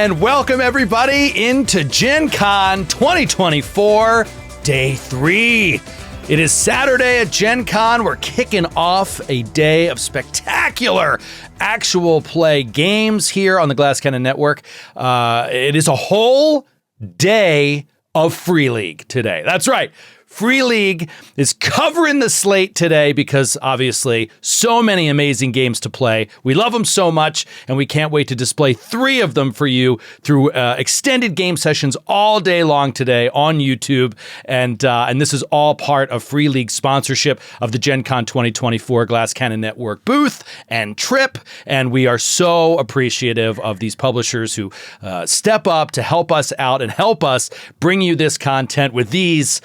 And welcome everybody into Gen Con 2024, Day 3. It is Saturday at Gen Con. We're kicking off a day of spectacular actual play games here on the Glass Cannon Network. It is a whole day of Free League today. That's right. Free League is covering the slate today because obviously so many amazing games to play. We love them so much, and we can't wait to display 3 of them for you through extended game sessions all day long today on YouTube. And this is all part of Free League sponsorship of the Gen Con 2024 Glass Cannon Network booth and trip. And we are so appreciative of these publishers who step up to help us out and help us bring you this content with these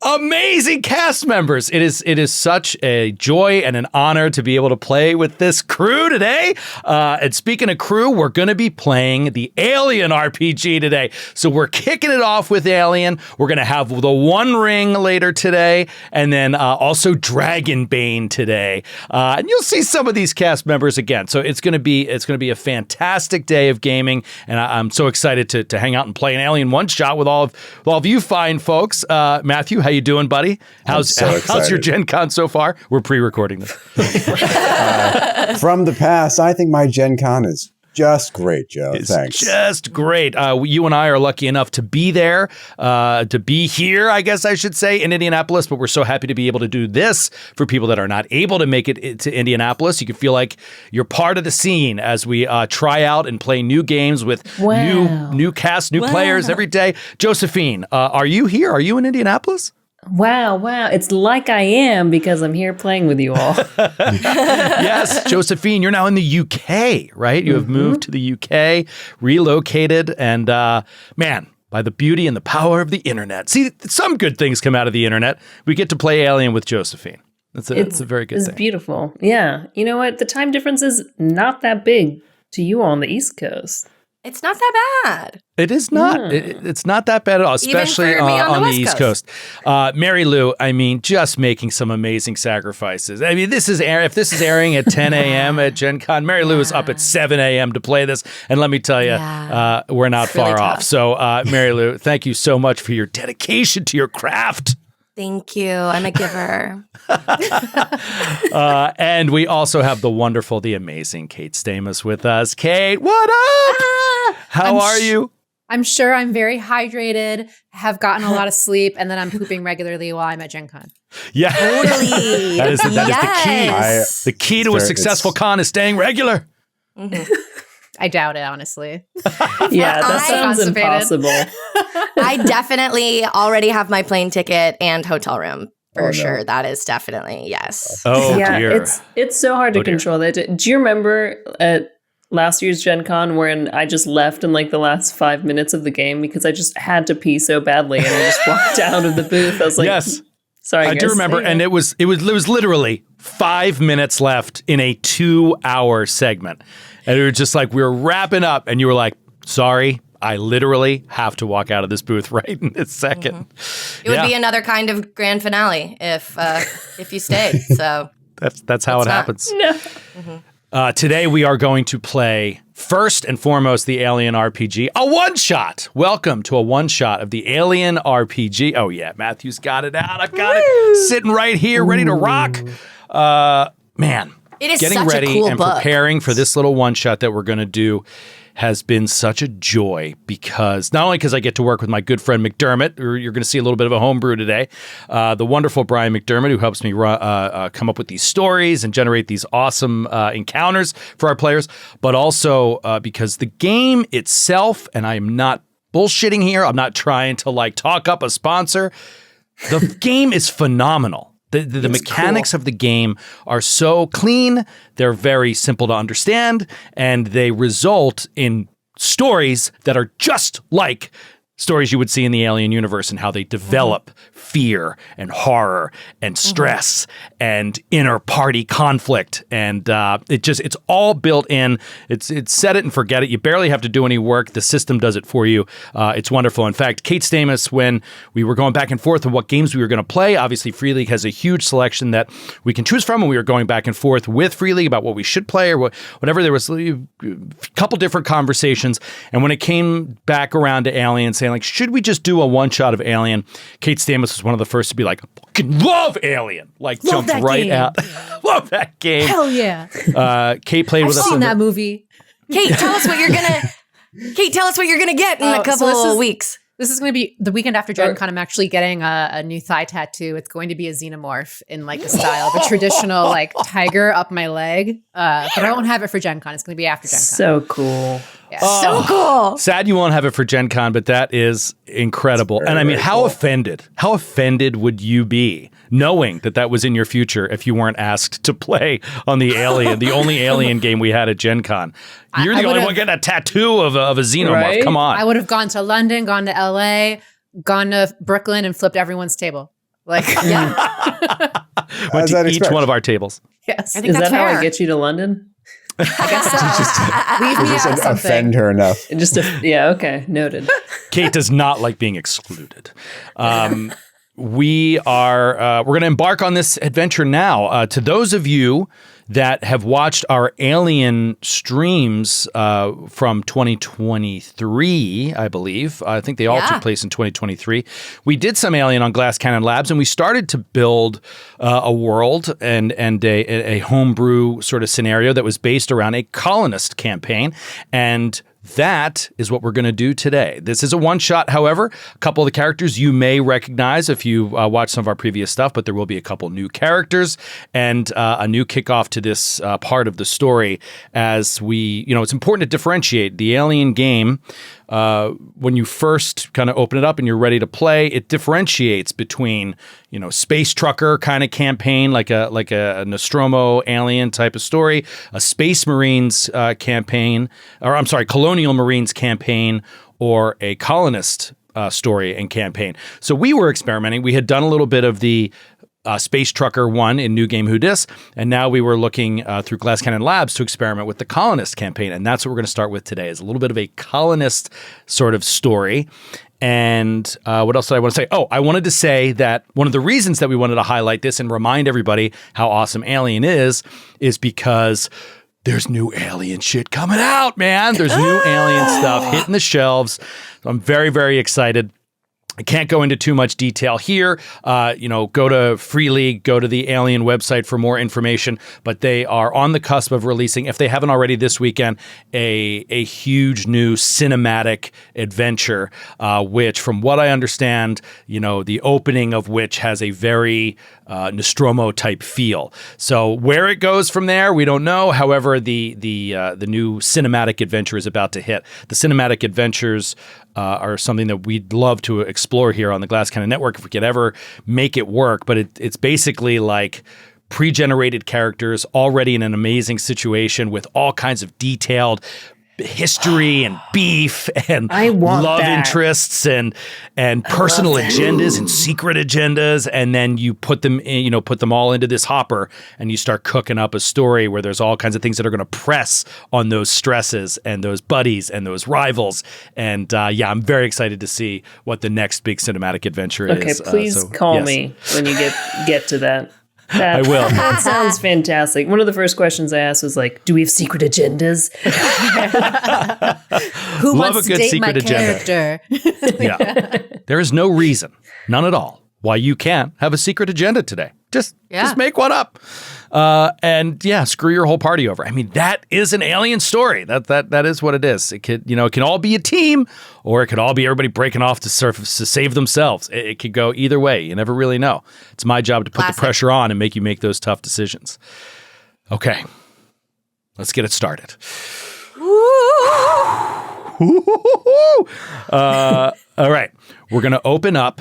amazing cast members. It is such a joy and an honor to be able to play with this crew today. And speaking of crew, we're going to be playing the Alien RPG today. So we're kicking it off with Alien. We're going to have the One Ring later today, and then also Dragonbane today. And you'll see some of these cast members again. So it's going to be a fantastic day of gaming, and I'm so excited to hang out and play an Alien one shot with all of you fine folks. Matthew, how you doing, buddy? How's your Gen Con so far? We're pre-recording this. From the past, I think my Gen Con is just great, Joe. Thanks. Just great. You and I are lucky enough to be there, to be here, I guess I should say, in Indianapolis, but we're so happy to be able to do this for people that are not able to make it to Indianapolis. You can feel like you're part of the scene as we try out and play new games with new cast, new players every day. Josephine, are you here? Are you in Indianapolis? Wow. It's like I am because I'm here playing with you all. Yes, Josephine, you're now in the UK, right? You have moved to the UK, relocated, and man, by the beauty and the power of the internet. See, some good things come out of the internet. We get to play Alien with Josephine. It's a very good thing. It's beautiful. Yeah. You know what? The time difference is not that big to you on the East Coast. It's not that bad. It is not. It's not that bad at all, especially on the East Coast. Mary Lou, I mean, just making some amazing sacrifices. I mean, if this is airing at 10 a.m. at Gen Con, Mary Lou is up at 7 a.m. to play this. And let me tell you, we're not far off. So, Mary Lou, thank you so much for your dedication to your craft. Thank you. I'm a giver. And we also have the wonderful, the amazing Kate Stamas with us. Kate, what up? How are you? I'm sure I'm very hydrated, have gotten a lot of sleep, and then I'm pooping regularly while I'm at Gen Con. Yeah. Totally. that is the key. The key to a successful con is staying regular. Mm-hmm. I doubt it, honestly. Yeah, that sounds impossible. I definitely already have my plane ticket and hotel room for sure. No. That is definitely, yes. Oh, yeah, dear. It's so hard to control that. Do you remember at last year's Gen Con when I just left in like the last 5 minutes of the game because I just had to pee so badly and I just walked out of the booth? I was like, yes. Sorry, I do remember, and it was literally 5 minutes left in a 2-hour segment. And it was just like, we were wrapping up, and you were like, sorry, I literally have to walk out of this booth right in this second. Mm-hmm. It would be another kind of grand finale if you stayed. So that's how it happens. No. Mm-hmm. Today we are going to play, first and foremost, the Alien RPG, a one-shot. Welcome to a one-shot of the Alien RPG. Oh, yeah, Matthew's got it out. I've got it sitting right here, ready to rock. Man. It is getting such ready a cool and book. Preparing for this little one shot that we're going to do has been such a joy because not only because I get to work with my good friend McDermott, you're going to see a little bit of a homebrew today, the wonderful Brian McDermott who helps me come up with these stories and generate these awesome encounters for our players, but also because the game itself, and I'm not bullshitting here, I'm not trying to like talk up a sponsor, the game is phenomenal. The mechanics of the game are so clean, they're very simple to understand, and they result in stories that are just like stories you would see in the Alien universe and how they develop fear and horror and stress and inner party conflict. And it's all built in. It's set it and forget it. You barely have to do any work. The system does it for you. It's wonderful. In fact, Kate Stamas, when we were going back and forth on what games we were going to play, obviously Free League has a huge selection that we can choose from, and we were going back and forth with Free League about what we should play or whatever. There was a couple different conversations. And when it came back around to Alien, saying like, should we just do a one-shot of Alien? Kate Stamas was one of the first to be like, I fucking love Alien. Like, love jumped right game. out. Love that game. Hell yeah. Kate played with us. I've seen that movie. Kate, tell us what you're gonna get in a couple of weeks. This is going to be the weekend after Gen Con. I'm actually getting a new thigh tattoo. It's going to be a xenomorph in like a style of a traditional like tiger up my leg. But I won't have it for Gen Con. It's going to be after Gen Con. So cool. Yeah. So cool. Sad you won't have it for Gen Con, but that is incredible. And I mean, how offended would you be knowing that was in your future if you weren't asked to play on the Alien, the only Alien game we had at Gen Con? You're the only one getting a tattoo of a xenomorph. Right? Come on. I would have gone to London, gone to LA, gone to Brooklyn, and flipped everyone's table. Like, went to each one of our tables. Yes. Is that how I get you to London? I guess so. Leave me out of something. Offend her enough. Okay, noted. Kate does not like being excluded. We're going to embark on this adventure now. To those of you that have watched our Alien streams from 2023, I believe. I think they all took place in 2023. We did some Alien on Glass Cannon Labs, and we started to build a world and a homebrew sort of scenario that was based around a colonist campaign. And that is what we're going to do today. This is a one-shot, however. A couple of the characters you may recognize if you watched some of our previous stuff, but there will be a couple new characters and a new kickoff to this part of the story as it's important to differentiate the Alien game. When you first kind of open it up and you're ready to play, it differentiates between, space trucker kind of campaign, like a Nostromo Alien type of story, a Space Marines campaign, or I'm sorry, Colonial Marines campaign, or a colonist story and campaign. So we were experimenting. We had done a little bit of the Space Trucker 1 in New Game Who Dis, and now we were looking through Glass Cannon Labs to experiment with the Colonist campaign, and that's what we're going to start with today, is a little bit of a colonist sort of story. And what else did I want to say? Oh, I wanted to say that one of the reasons that we wanted to highlight this and remind everybody how awesome Alien is because there's new Alien shit coming out, man. There's new Alien stuff hitting the shelves. So I'm very, very excited. I can't go into too much detail here. Go to Free League, go to the Alien website for more information. But they are on the cusp of releasing, if they haven't already this weekend, a huge new cinematic adventure, which, from what I understand, the opening of which has a very Nostromo type feel. So where it goes from there, we don't know. However, the new cinematic adventure is about to hit. The cinematic adventures are something that we'd love to explore here on the Glass Cannon Network if we could ever make it work. But it's basically like pre-generated characters already in an amazing situation with all kinds of detailed history and beef and love interests and personal agendas and secret agendas, and then you put them all into this hopper and you start cooking up a story where there's all kinds of things that are going to press on those stresses and those buddies and those rivals. And I'm very excited to see what the next big cinematic adventure is. Okay, please call me when you get to that. I will. That sounds fantastic. One of the first questions I asked was like, do we have secret agendas? Who Love wants a good to date secret my agenda. character? Yeah. There is no reason, none at all, why you can't have a secret agenda today. Just make one up. Screw your whole party over. I mean, that is an Alien story. That is what it is. It can all be a team, or it could all be everybody breaking off to save themselves. It could go either way. You never really know. It's my job to put the pressure on and make you make those tough decisions. Okay, let's get it started. All right, we're gonna open up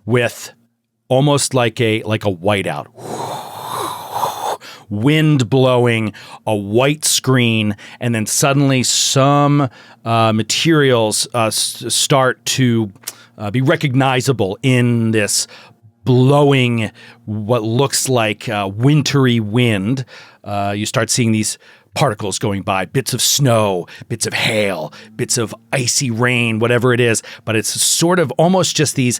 with almost like a whiteout. wind blowing, a white screen, and then suddenly some materials start to be recognizable in this blowing what looks like wintry wind. You start seeing these particles going by, bits of snow, bits of hail, bits of icy rain, whatever it is. But it's sort of almost just these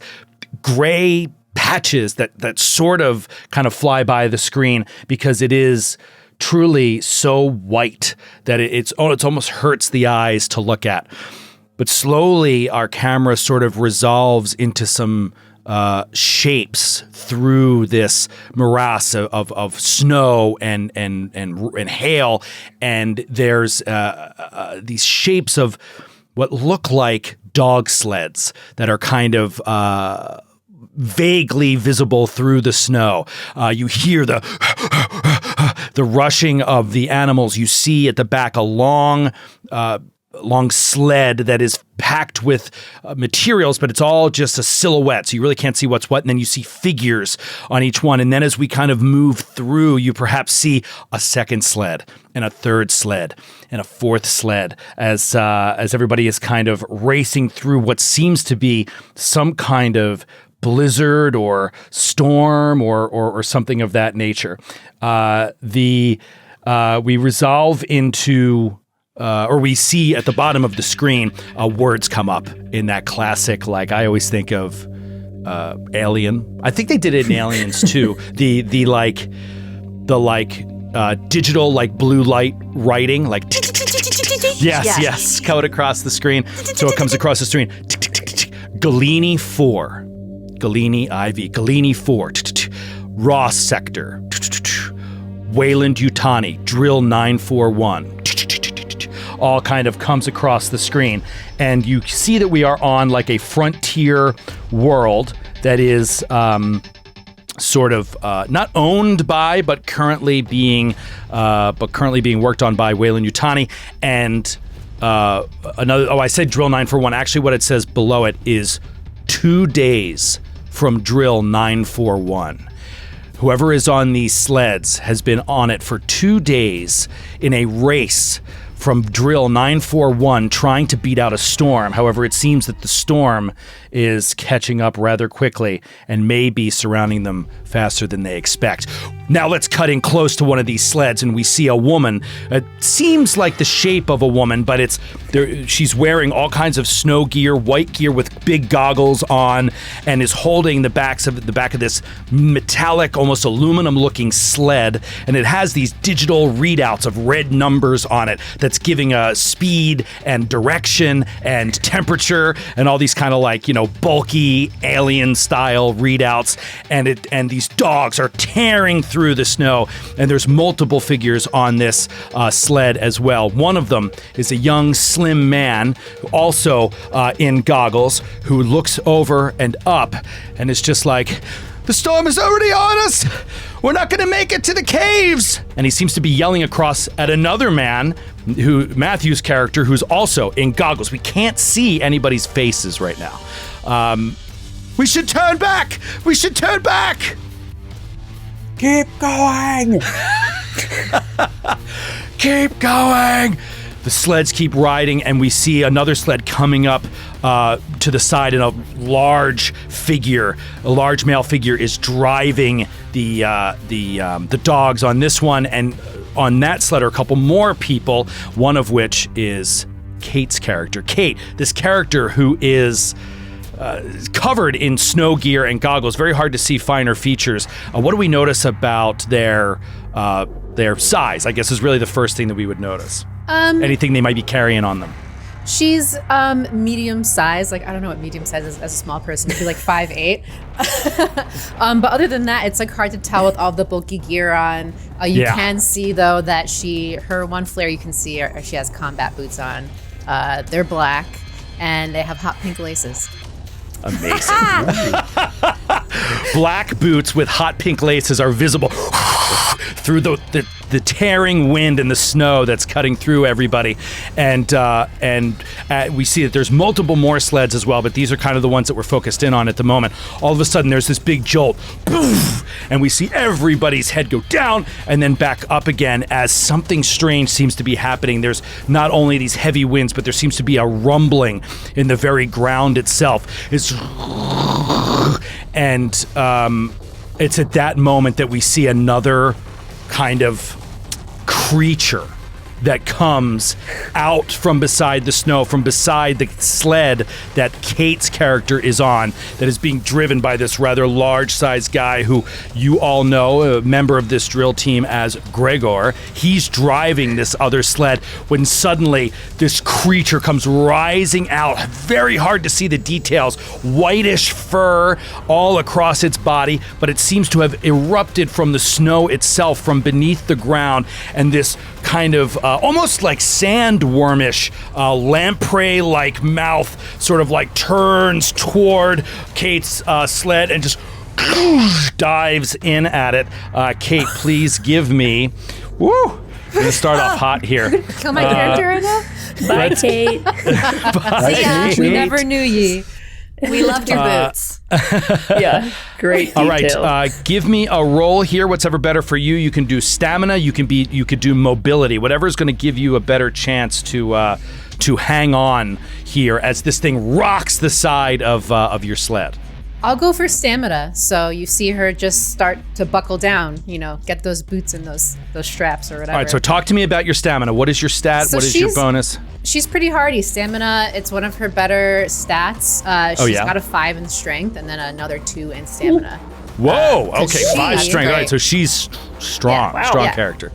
gray patches that sort of kind of fly by the screen because it is truly so white that it's almost hurts the eyes to look at. But slowly our camera sort of resolves into some shapes through this morass of snow and hail, and there's these shapes of what look like dog sleds that are kind of vaguely visible through the snow. You hear the rushing of the animals. You see at the back a long sled that is packed with materials, but it's all just a silhouette, so you really can't see what's what. And then you see figures on each one. And then as we kind of move through, you perhaps see a second sled and a third sled and a fourth sled as everybody is kind of racing through what seems to be some kind of blizzard or storm or something of that nature. We resolve into or we see at the bottom of the screen words come up in that classic, like I always think of Alien. I think they did it in Aliens too. The digital like blue light writing, like yes, code across the screen. So it comes across the screen. Galini IV, Galini IV, Galini IV, Ross Sector, Weyland-Yutani, Drill 941. All kind of comes across the screen, and you see that we are on like a frontier world that is sort of not owned by, but currently being worked on by Weyland-Yutani. And I said Drill 941. Actually, what it says below it is 2 days from Drill 941. Whoever is on these sleds has been on it for 2 days in a race from Drill 941 trying to beat out a storm. However, it seems that the storm is catching up rather quickly and may be surrounding them faster than they expect. Now let's cut in close to one of these sleds and we see a woman. It seems like the shape of a woman, but she's wearing all kinds of snow gear, white gear with big goggles on, and is holding the back of this metallic, almost aluminum-looking sled, and it has these digital readouts of red numbers on it that's giving a speed and direction and temperature and all these kind of like, bulky alien-style readouts, and these dogs are tearing through the snow, and there's multiple figures on this sled as well. One of them is a young, slim man, also in goggles, who looks over and up and is just like, "The storm is already on us! We're not going to make it to the caves!" And he seems to be yelling across at another man, Matthew's character, who's also in goggles. We can't see anybody's faces right now. We should turn back! We should turn back! Keep going! Keep going! The sleds keep riding, and we see another sled coming up to the side, and a large male figure is driving the dogs on this one, and on that sled are a couple more people, one of which is Kate's character. Kate, this character who is covered in snow gear and goggles, very hard to see finer features. What do we notice about their size? I guess is really the first thing that we would notice. Anything they might be carrying on them. She's medium size. Like, I don't know what medium size is as a small person. Maybe like 5'8". But other than that, it's like hard to tell with all the bulky gear on. You can see though that her one flare you can see she has combat boots on. They're black and they have hot pink laces. Amazing. Black boots with hot pink laces are visible through the the tearing wind and the snow that's cutting through everybody, and we see that there's multiple more sleds as well, but these are kind of the ones that we're focused in on at the moment. All of a sudden, there's this big jolt, poof, and we see everybody's head go down and then back up again as something strange seems to be happening. There's not only these heavy winds, but there seems to be a rumbling in the very ground itself. And it's at that moment that we see another kind of creature that comes out from beside the snow, from beside the sled that Kate's character is on, that is being driven by this rather large-sized guy who you all know, a member of this drill team, as Gregor. He's driving this other sled when suddenly this creature comes rising out. Very hard to see the details. Whitish fur all across its body, but it seems to have erupted from the snow itself, from beneath the ground, and this kind of almost like sandwormish, lamprey-like mouth sort of like turns toward Kate's sled and just dives in at it. Kate, please give me... Woo! I'm going to start off hot here. Kill my character right now? Bye, Kate. Bye, We never knew ye. We loved your boots. Yeah, great detail. All right, give me a roll here. Whatever better for you. You can do stamina. You could do mobility. Whatever is going to give you a better chance to hang on here as this thing rocks the side of your sled. I'll go for stamina. So you see her just start to buckle down, get those boots and those straps or whatever. All right, so talk to me about your stamina. What is your stat? So what is your bonus? She's pretty hardy. Stamina, it's one of her better stats. She's got a 5 in strength and then another 2 in stamina. Whoa, okay, 5 strength. Great. All right, so she's strong, strong character.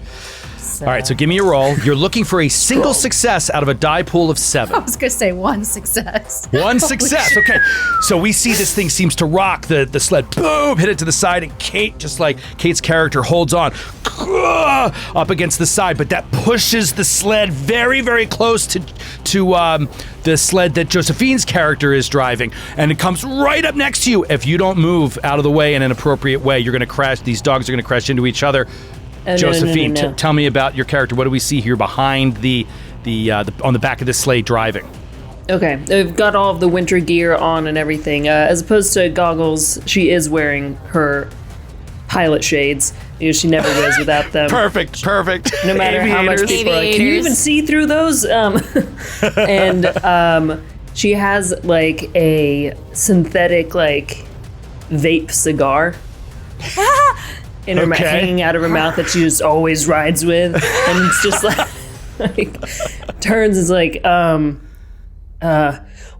So, all right, so give me a roll. You're looking for a single success out of a die pool of 7. I was going to say 1 success. One success, okay. So we see this thing seems to rock the sled. Boom, hit it to the side, and Kate, just like Kate's character, holds on up against the side, but that pushes the sled very, very close to the sled that Josephine's character is driving, and it comes right up next to you. If you don't move out of the way in an appropriate way, you're going to crash. These dogs are going to crash into each other. Oh, Josephine, no. tell me about your character. What do we see here behind the on the back of the sleigh driving? Okay, they've got all of the winter gear on and everything. As opposed to goggles, she is wearing her pilot shades. She never goes without them. Perfect. No matter how much people are like, can you even see through those? And she has like a synthetic like vape cigar in her hanging out of her mouth that she just always rides with, and it's just like turns is like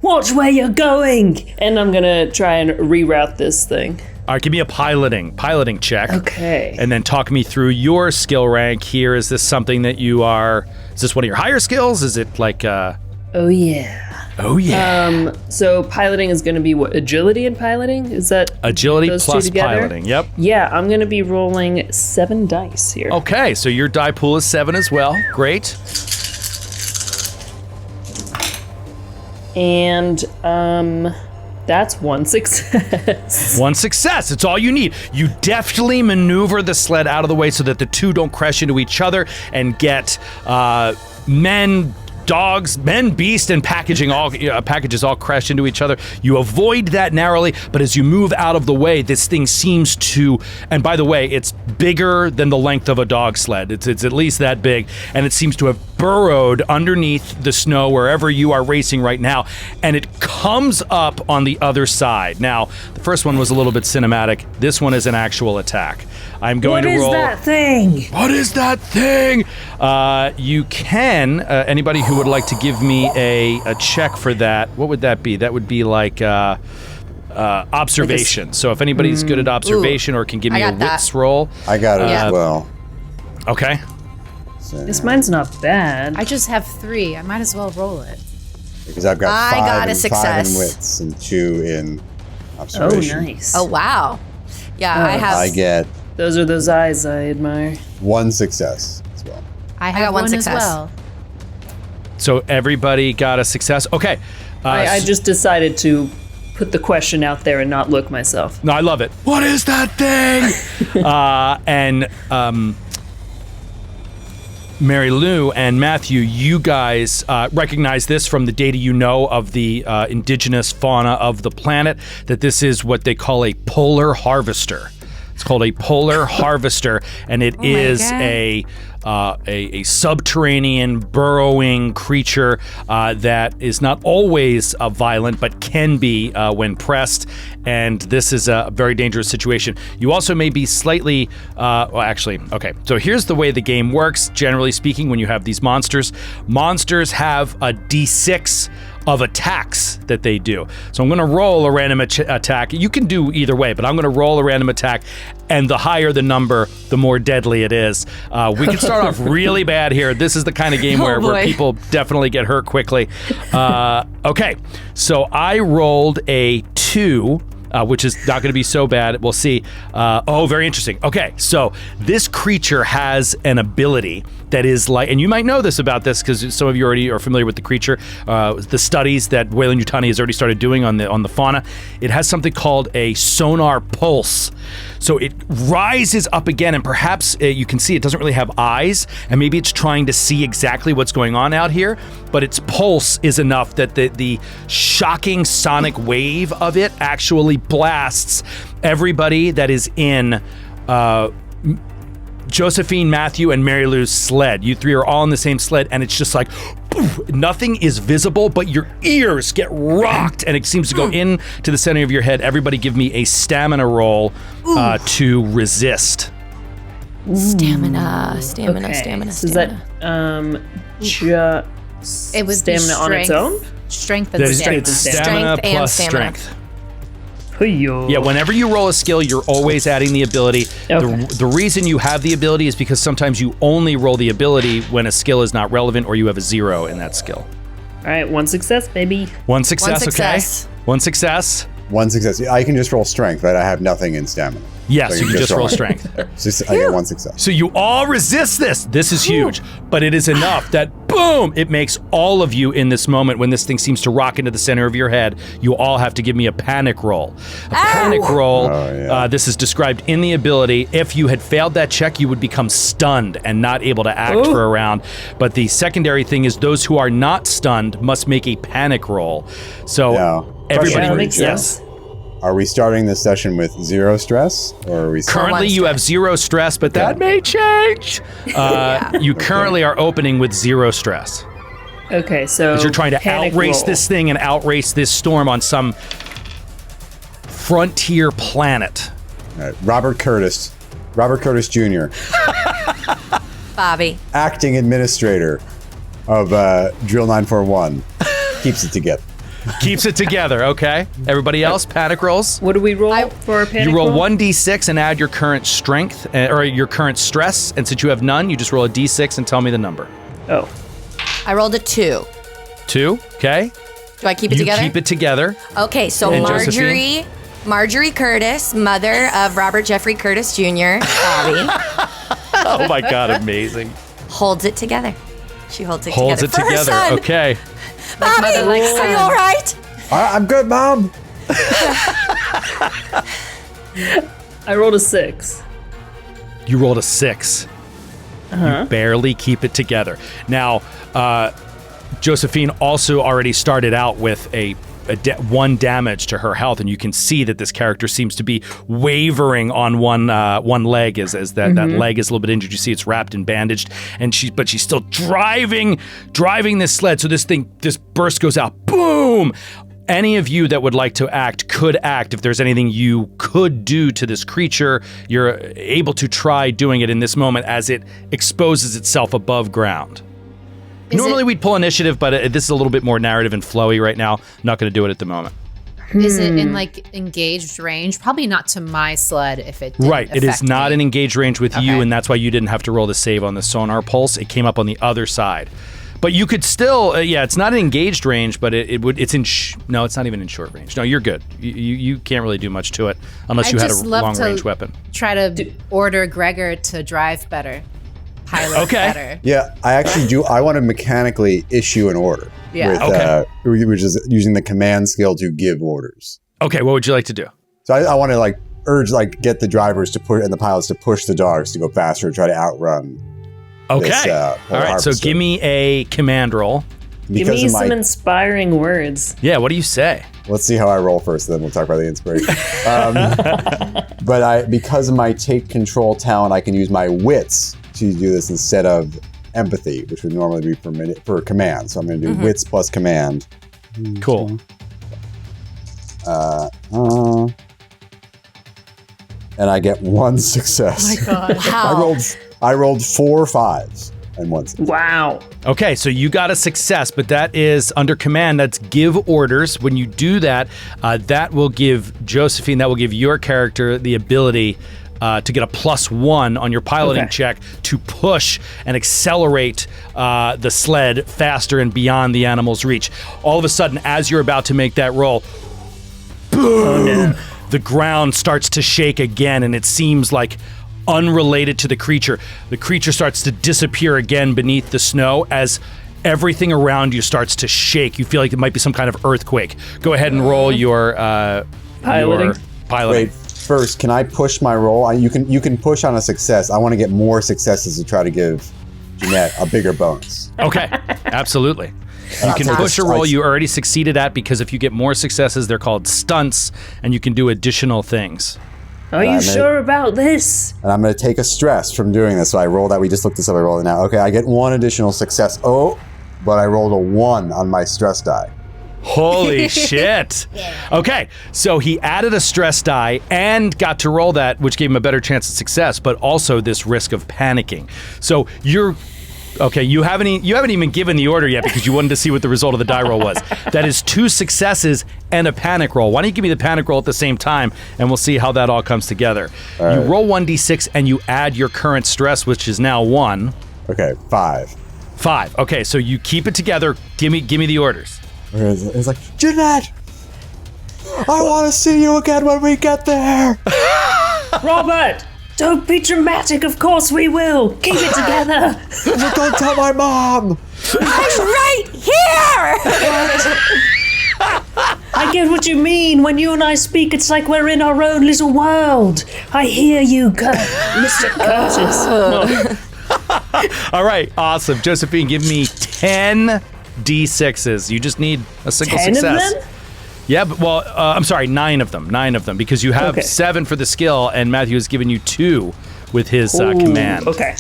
watch where you're going, and I'm gonna try and reroute this thing. All right, give me a piloting check. Okay. And then talk me through your skill rank here. Is this something that you are... Is this one of your higher skills? Is it like... Oh, yeah. Oh, yeah. So piloting is going to be what? Agility and piloting? Is that... Agility those plus two together? piloting, yep. Yeah, I'm going to be rolling 7 dice here. Okay, so your die pool is 7 as well. Great. And, that's 1 success. 1 success. It's all you need. You deftly maneuver the sled out of the way so that the two don't crash into each other and get men, dogs, men, beast, and packages all crash into each other. You avoid that narrowly, but as you move out of the way, this thing seems to, and by the way, it's bigger than the length of a dog sled. It's at least that big, and it seems to have burrowed underneath the snow wherever you are racing right now, and it comes up on the other side. Now, the first one was a little bit cinematic. This one is an actual attack. I'm going to roll. What is that thing? What is that thing? You can, anybody who would like to give me a check for that, what would that be? That would be like observation. So if anybody's good at observation or can give me a wits roll. I got it as well. Okay. So, This mine's not bad. I just have 3. I might as well roll it. because I've got I 5 got a in success. wits and 2 in Oh, observation. nice. Oh, wow. Yeah, I have. I get Those are those eyes I admire. 1 success as well. I have got one one success. as well. So everybody got a success. Okay. I just decided to put the question out there and not look myself. No, I love it. What is that thing? Mary Lou and Matthew, you guys recognize this from the data you know of the indigenous fauna of the planet, that this is what they call a polar harvester. It's called a polar harvester, and it is a subterranean burrowing creature that is not always violent, but can be when pressed. And this is a very dangerous situation. You also may be slightly, okay. So here's the way the game works. Generally speaking, when you have these monsters have a D6 of attacks that they do. So I'm going to roll a random attack. You can do either way, but I'm going to roll a random attack, and the higher the number, the more deadly it is. We can start off really bad here. This is the kind of game where people definitely get hurt quickly. Okay, so I rolled a 2. Which is not going to be so bad. We'll see. Very interesting. Okay, so this creature has an ability that is like, and you might know this about this because some of you already are familiar with the creature. The studies that Weyland-Yutani has already started doing on the fauna. It has something called a sonar pulse. So it rises up again, and perhaps you can see it doesn't really have eyes, and maybe it's trying to see exactly what's going on out here, but its pulse is enough that the shocking sonic wave of it actually blasts everybody that is in Josephine, Matthew, and Mary Lou's sled. You three are all in the same sled, and it's just like, poof, nothing is visible, but your ears get rocked, and it seems to go in to the center of your head. Everybody give me a stamina roll to resist. Stamina. So is that just It was stamina on its own? Strength and stamina. Stamina plus stamina. strength. Yeah, whenever you roll a skill, you're always adding the ability. Okay. The reason you have the ability is because sometimes you only roll the ability when a skill is not relevant or you have a 0 in that skill. All right, 1 success, baby. One success, okay? One success. One success. I can just roll strength, right? I have nothing in stamina. Yes, you can just roll strength. I get 1 success. So you all resist this. This is huge, but it is enough that, boom, it makes all of you in this moment when this thing seems to rock into the center of your head, you all have to give me a panic roll. A panic roll, this is described in the ability. If you had failed that check, you would become stunned and not able to act for a round. But the secondary thing is those who are not stunned must make a panic roll. So everybody makes sense. Are we starting this session with 0 stress, or are we currently you have 0 stress, but that may change. You currently are opening with 0 stress. Okay, so because you're trying to outrace this thing and outrace this storm on some frontier planet. All right, Robert Curtis Jr. Bobby, acting administrator of Drill 941, keeps it together. Keeps it together, okay? Everybody else, panic rolls. What do we roll for a panic You roll roll? 1d6 and add your current strength, or your current stress, and since you have none, you just roll a d6 and tell me the number. Oh. I rolled a 2. 2, okay? Do I keep it together? You keep it together. Okay, so And Marjorie Curtis, mother of Robert Jeffrey Curtis Jr., Bobby, Oh my God, amazing. holds it together. She holds it Holds together. it for her together, son. okay. Bobby, are you all right? I'm good, Mom. I rolled a 6. You rolled a 6. You barely keep it together. Now, Josephine also already started out with one damage to her health, and you can see that this character seems to be wavering on one leg as that leg is a little bit injured. You see it's wrapped and bandaged, but she's still driving this sled. So this burst goes out. Boom! Any of you that would like to act could act. If there's anything you could do to this creature, you're able to try doing it in this moment as it exposes itself above ground. Normally we'd pull initiative, but this is a little bit more narrative and flowy right now. I'm not going to do it at the moment. Is it in like engaged range? Probably not to my sled if it didn't Right, it is not me. in engaged range with you, and that's why you didn't have to roll the save on the sonar pulse. It came up on the other side. But you could still, it's not an engaged range, but it's in, no, it's not even in short range. No, you're good. You can't really do much to it unless you had a long range weapon. Try to order Gregor to drive better, pilot better. Yeah, I actually do. I want to mechanically issue an order. Yeah. Which is using the command skill to give orders. Okay, what would you like to do? So I want to urge get the drivers to push and the pilots to push the dogs to go faster and try to outrun. Okay. This, All right. So harvester. give me a command roll. Give me some inspiring words. Yeah. What do you say? Let's see how I roll first, then we'll talk about the inspiration. But because of my take control talent, I can use my wits to do this instead of empathy, which would normally be for command. So I'm going to do wits plus command. Cool. And I get 1 success. Oh my God. Wow. I rolled 4 5s and 1 success. Wow. Okay, so you got a success, but that is under command. That's give orders. When you do that, that will give Josephine, that will give your character the ability to get a +1 on your piloting check to push and accelerate the sled faster and beyond the animal's reach. All of a sudden, as you're about to make that roll, boom! The ground starts to shake again, and it seems like unrelated to the creature. The creature starts to disappear again beneath the snow as everything around you starts to shake. You feel like it might be some kind of earthquake. Go ahead and roll your Piloting. Wait, first, can I push my roll? You can push on a success. I want to get more successes to try to give Jeanette a bigger bonus. Okay, absolutely. You can push a roll you already succeeded at, because if you get more successes, they're called stunts, and you can do additional things. Are you sure about this? And I'm going to take a stress from doing this. So I rolled that. We just looked this up. I rolled it now. Okay, I get 1 additional success. Oh, but I rolled a 1 on my stress die. Holy shit. Okay, so he added a stress die and got to roll that, which gave him a better chance of success, but also this risk of panicking. So you're... Okay, you haven't even given the order yet because you wanted to see what the result of the die roll was. That is 2 successes and a panic roll. Why don't you give me the panic roll at the same time, and we'll see how that all comes together. All right. You roll 1d6 and you add your current stress, which is now 1. Okay, 5. 5. Okay, so you keep it together. Give me the orders. It's like, Jeanette, I want to see you again when we get there. Robert! Don't be dramatic, of course we will! Keep it together! Don't tell my mom! I'm right here! I get what you mean. When you and I speak, it's like we're in our own little world. I hear you, Mr. Curtis. All right, awesome. Josephine, give me 10 D6s. You just need a single 10 success. of them? Yeah, but, well, I'm sorry, 9 of them, because you have 7 for the skill, and Matthew has given you 2 with his command. Okay.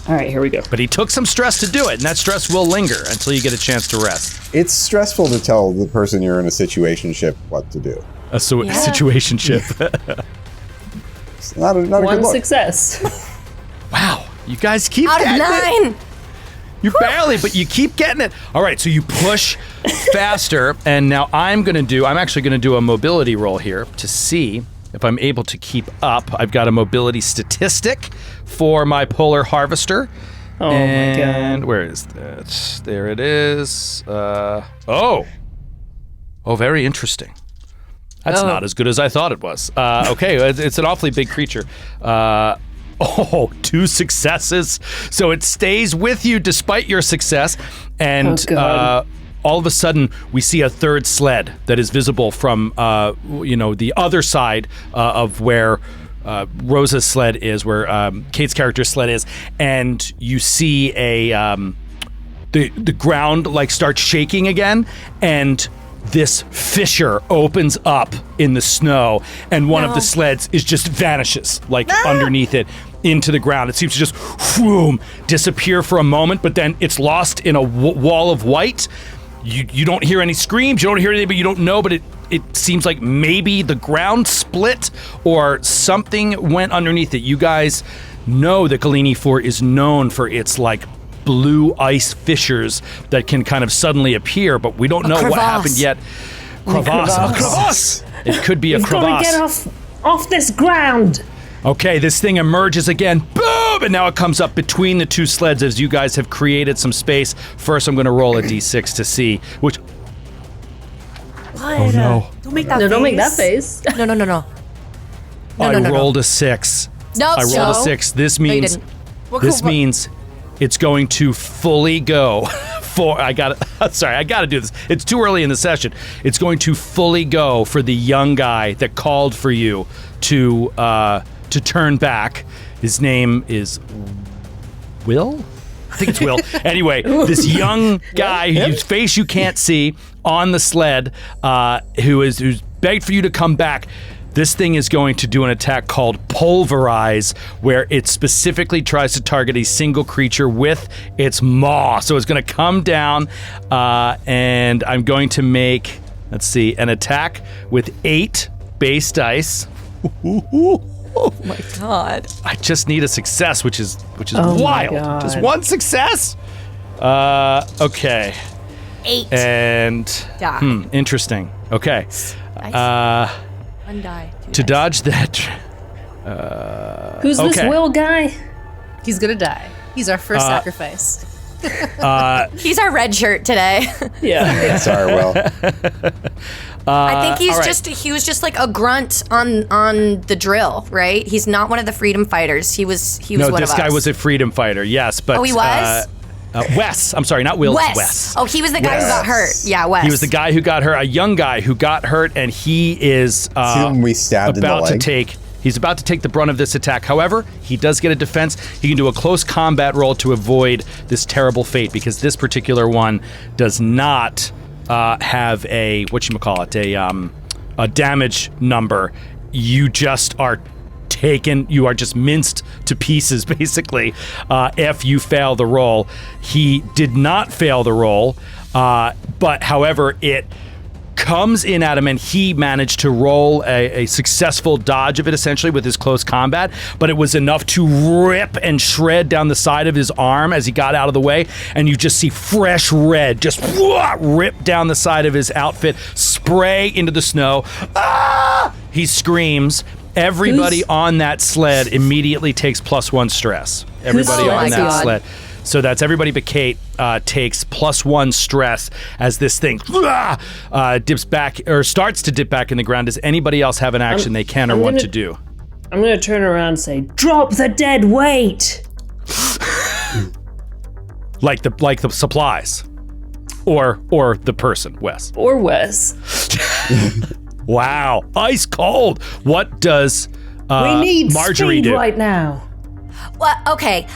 All right, here we go. But he took some stress to do it, and that stress will linger until you get a chance to rest. It's stressful to tell the person you're in a situationship what to do. A situationship. It's not a good One look. success. Wow, you guys keep Out of getting 9! it. You barely, but you keep getting it. All right, so you push faster, and now I'm actually going to do a mobility roll here to see if I'm able to keep up. I've got a mobility statistic for my polar harvester. Oh my God. Where is that? There it is. Oh, very interesting. That's not as good as I thought it was. Okay, it's an awfully big creature. 2 successes. So it stays with you despite your success. And all of a sudden, we see a third sled that is visible from, the other side of where Rosa's sled is, where Kate's character's sled is. And you see the ground starts shaking again. And this fissure opens up in the snow, and one of the sleds just vanishes underneath it into the ground. It seems to just disappear for a moment, but then it's lost in a wall of white. You don't hear any screams, you don't hear anything, but you don't know, but it seems like maybe the ground split or something went underneath it. You guys know that Galini IV is known for its blue ice fissures that can kind of suddenly appear, but we don't know what happened yet. Crevasse. It could be a crevasse. Gotta get off this ground. Okay, this thing emerges again. Boom! And now it comes up between the 2 sleds as you guys have created some space. First, I'm going to roll a d6 to see which. Oh no! Don't make that face. No, don't make that face. No. I rolled a 6. No, I rolled a 6. This means it's going to fully go for. I got to do this. It's too early in the session. It's going to fully go for the young guy that called for you to turn back. His name is Will. I think it's Will. Anyway, this young guy whose face you can't see on the sled, who's begged for you to come back. This thing is going to do an attack called Pulverize, where it specifically tries to target a single creature with its maw. So it's going to come down, and I'm going to make, let's see, an attack with 8 base dice. Oh my god. I just need a success, which is Oh my wild. God. Just one success? Okay. 8. And, Die. interesting. Okay. Dice. 1 die. 2 To dice. dodge that... Who's this Okay. Will guy? He's gonna die. He's our first sacrifice. He's our red shirt today. Yeah. Sorry, Will. I think he's all right. he was just like a grunt on the drill, right? He's not one of the freedom fighters. He was No, one this of us. guy was a freedom fighter, yes. But, Oh, he was? Wes. I'm sorry, not Will. Wes. Oh, he was the guy who got hurt. Yeah, Wes. He was the guy who got hurt, a young guy who got hurt, and he is See when we stabbed in the about to leg? take. He's about to take the brunt of this attack. However, he does get a defense. He can do a close combat roll to avoid this terrible fate, because this particular one does not have a a damage number. You just are taken. You are just minced to pieces, basically. If you fail the roll, he did not fail the roll, but however it comes in at him, and he managed to roll a successful dodge of it, essentially, with his close combat, but it was enough to rip and shred down the side of his arm as he got out of the way, and you just see fresh red just rip down the side of his outfit, spray into the snow. Ah! He screams. Everybody on that sled immediately takes +1 stress. Everybody on that sled. So that's everybody but Kate takes +1 stress as this thing dips back, or starts to dip back in the ground. Does anybody else have an action they can or want to do? I'm gonna turn around and say, "Drop the dead weight." Like the supplies, or the person, Wes. Or Wes. Wow, ice cold. What does We need Marjorie speed do? right now. Well, okay.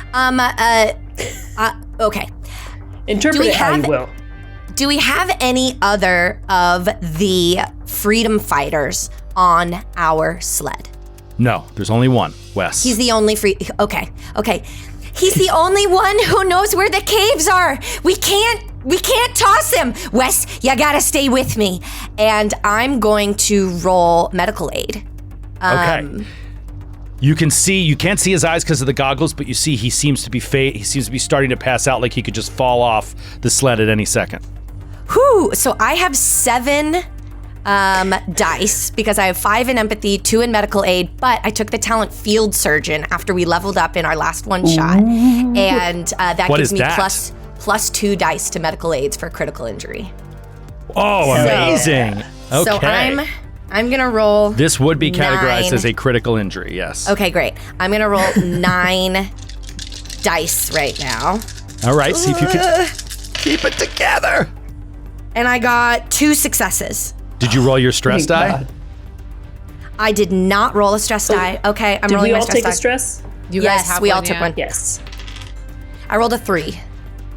Okay. Interpret we it how you have- will. Do we have any other of the freedom fighters on our sled? No, there's only one, Wes. He's the only Okay. He's the only one who knows where the caves are. We can't toss him. Wes, you gotta stay with me. And I'm going to roll medical aid. Okay. You can't see his eyes because of the goggles, but you see he seems to be starting to pass out, like he could just fall off the sled at any second. Whew. So I have 7 dice because I have 5 in empathy, 2 in medical aid, but I took the talent field surgeon after we leveled up in our last one shot. And that What gives is me that? plus 2 dice to medical aids for critical injury. Oh, amazing. Okay. So I'm gonna roll. This would be categorized 9. as a critical injury, yes. Okay, great. I'm gonna roll 9 dice right now. All right, see if you can keep it together. And I got 2 successes. Did you roll your stress Thank die? God. I did not roll a stress die. Okay, I'm Did rolling we my all stress take die. a stress? You guys Yes, have we all one, took yeah? one. Yes. I rolled a 3.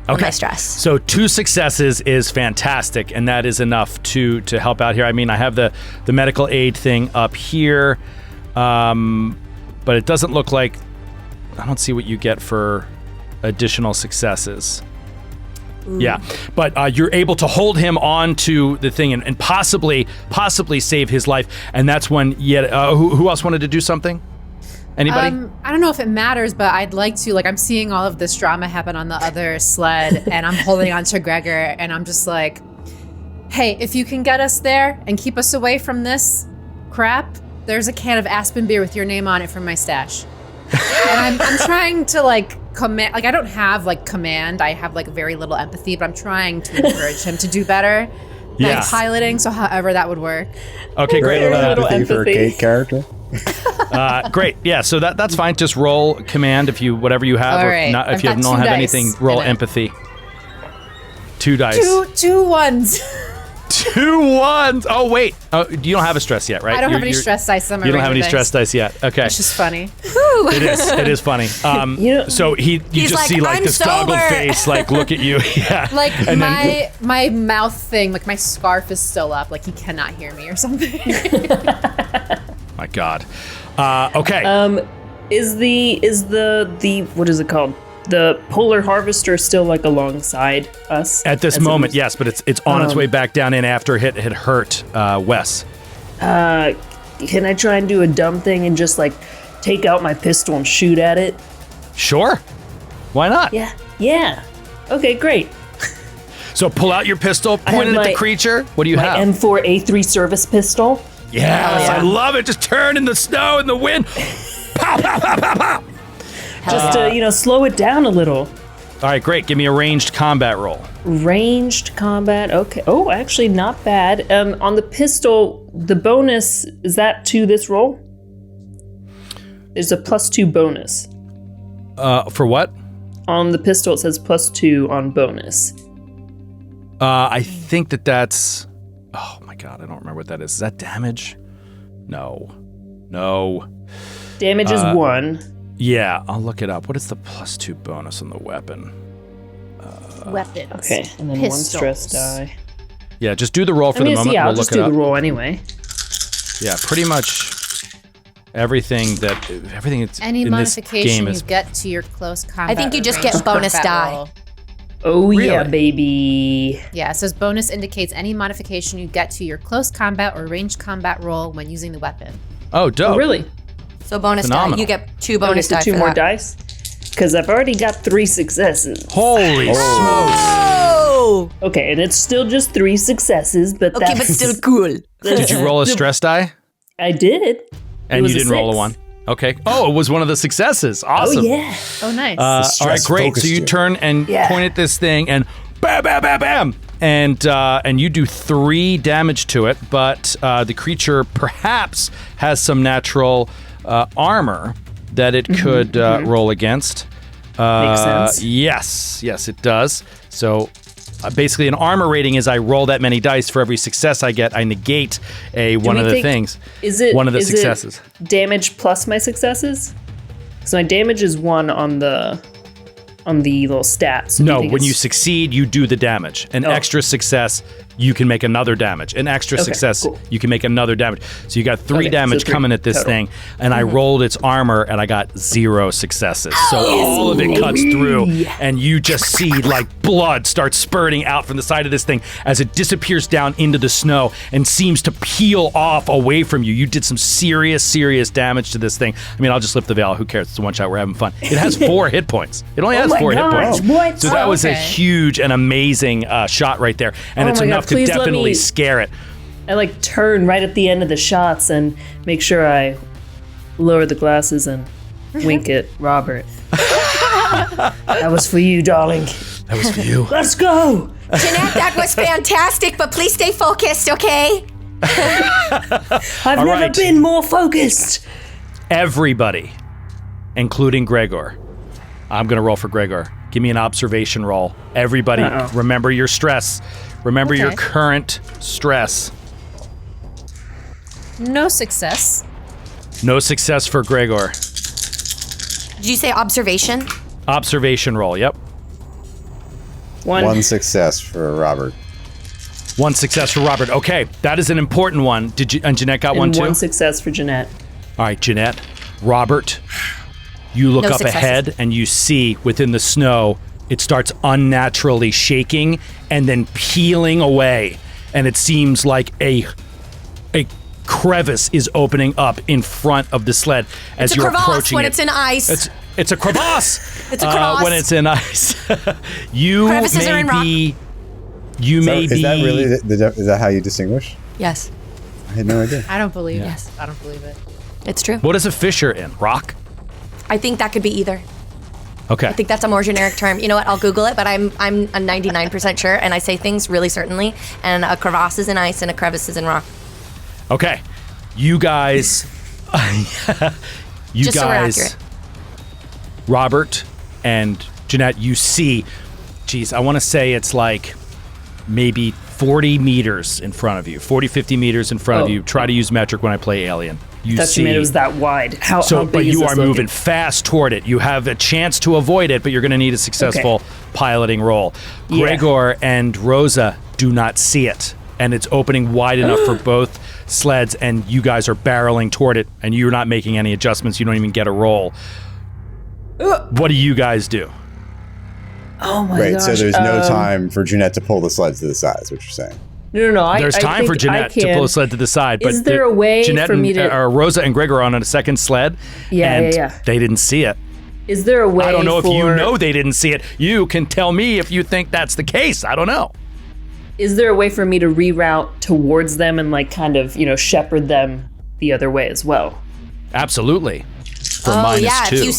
On Okay. my stress. So 2 successes is fantastic, and that is enough to help out here. I mean, I have the medical aid thing up here, but it doesn't look like... I don't see what you get for additional successes. Yeah, but you're able to hold him onto the thing and possibly save his life, and that's when who else wanted to do something? Anybody? I don't know if it matters, but I'd like to, I'm seeing all of this drama happen on the other sled, and I'm holding on to Gregor, and I'm just like, hey, if you can get us there and keep us away from this crap, there's a can of Aspen beer with your name on it from my stash. And I'm trying to, command, I don't have, command, I have, very little empathy, but I'm trying to encourage him to do better. Yeah. Piloting, so however that would work. Okay, great. Very little Empathy for a empathy. Kate character. Great. Yeah, so that's fine. Just roll command if you whatever you have. All Or right. not, if I've you got don't 2 have dice anything, roll in it. empathy. 2 dice. Two ones. 2 ones. Oh, wait. Oh, you don't have a stress yet, right? I don't have any stress dice on my You don't have any regular stress dice yet. Okay. It's just funny. It is funny. So you just like, see like "I'm this goggled sober." face, like look at you. Yeah. Like And my mouth thing, like my scarf is still up, like he cannot hear me or something. My God. Okay. Is the what is it called? The polar harvester still like alongside us At this as it moment, moves? yes, but it's on its way back down in after it had hurt Wes. Can I try and do a dumb thing and just like take out my pistol and shoot at it? Sure. Why not? Yeah. Okay, great. So pull out your pistol, have point it at the my- creature. What do you My have? M4A3 service pistol. Yes, yeah. I love it. Just turn in the snow and the wind. Pow, pow, pow, pow, pow. Just to, slow it down a little. All right, great. Give me a ranged combat roll. Ranged combat. Okay. Oh, actually not bad. On the pistol, the bonus, is that to this roll? There's a +2 bonus. For what? On the pistol, it says +2 on bonus. I think that's... Oh, my God. I don't remember what that is. Is that damage? No. Damage is 1. Yeah, I'll look it up. What is the +2 bonus on the weapon? Weapons. Okay, and then Pistols. 1 stress die. Yeah, just do the roll for the moment. I'll We'll just look it do up. the roll anyway. Yeah, pretty much everything that's Any in this modification game you is... get to your close combat. I think you or just ranged get bonus combat die. roll. Oh yeah, Really? baby. Yeah, it says bonus indicates any modification you get to your close combat or ranged combat roll when using the weapon. Oh, dope. Oh, really? So bonus Phenomenal. die. You get 2 Okay, bonus so die 2 for more that. dice? Because I've already got 3 successes. Holy smokes. Oh! Okay, and it's still just 3 successes, but Okay, that's... but still cool. Did you roll a stress die? I did. And was you a didn't roll a 6. 1? Okay. Oh, it was one of the successes. Awesome. Oh, yeah. Oh, nice. All right, stress great. focused So you you. turn and Yeah. point at this thing and bam, bam, bam, bam. And you do 3 damage to it, but the creature perhaps has some natural armor that it could roll against. Makes sense. Yes, it does. So basically, an armor rating is I roll that many dice for every success I get. I negate one we of the think- things. Is it one of the is it successes? damage plus my successes? Because my damage is 1 on the little stats. So do No, think when you it's- succeed, you do the damage. An extra success, you can make another damage. An extra success, cool. you can make another damage. So you got 3 Okay, so damage 3 coming at this total. thing, and I rolled its armor, and I got 0 successes. So all of it cuts through, and you just see like blood start spurting out from the side of this thing as it disappears down into the snow and seems to peel off away from you. You did some serious damage to this thing. I mean, I'll just lift the veil. Who cares? It's a one shot. We're having fun. It has 4 hit points. It only has my 4 hit gosh, points. what? So that was a okay. huge and amazing shot right there, and Oh it's my God, enough to please let definitely me- scare it. I like turn right at the end of the shots and make sure I lower the glasses and wink at Robert. That was for you, darling. That was for you. Let's go. Jeanette, that was fantastic, but please stay focused, okay? I've never right. been more focused. Everybody, including Gregor. I'm gonna roll for Gregor. Give me an observation roll. Everybody, remember your stress. Remember your Okay. current stress. No success. No success for Gregor. Did you say observation? Observation roll. Yep. 1 success for Robert. 1 success for Robert. Okay, that is an important one. Did you? And Jeanette got And one too. 1 success for Jeanette. All right, Jeanette, Robert, you look No up successes. ahead and you see within the snow, it starts unnaturally shaking and then peeling away. And it seems like a crevice is opening up in front of the sled as It's a you're crevasse approaching when it. it's in ice. It's a crevasse. It's a crevasse. when it's in ice. You Crevices are may in rock. be. You may Is be. that really is that how you distinguish? Yes, I had no idea. I don't believe Yes. it. I don't believe it. it's true. What is a fissure in? Rock? I think that could be either. Okay. I think that's a more generic term. You know what? I'll Google it, but I'm a 99% sure, and I say things really certainly. And a crevasse is in ice, and a crevice is in rock. Okay. You guys. Just so we're accurate. Robert and Jeanette, you see, geez, I want to say it's like maybe 40 meters in front of you, 40, 50 meters in front of you. Try to use metric when I play Alien. You thought you meant it was that wide. How big but is you this are looking? moving fast toward it. You have a chance to avoid it, but you're going to need a successful piloting roll. Yeah. Gregor and Rosa do not see it, and it's opening wide enough for both sleds, and you guys are barreling toward it, and you're not making any adjustments. You don't even get a roll. What do you guys do? Oh my Right, gosh. so there's no time for Jeanette to pull the sleds to the side, is what you're saying. No. There's time for Jeanette to pull a sled to the side, but Is there a way Jeanette for me to? or Rosa and Gregor are on a second sled, and they didn't see it. Is there a way? I don't know if you know they didn't see it. You can tell me if you think that's the case. I don't know. Is there a way for me to reroute towards them and like kind of shepherd them the other way as well? Absolutely. For Oh minus yeah, 2. if you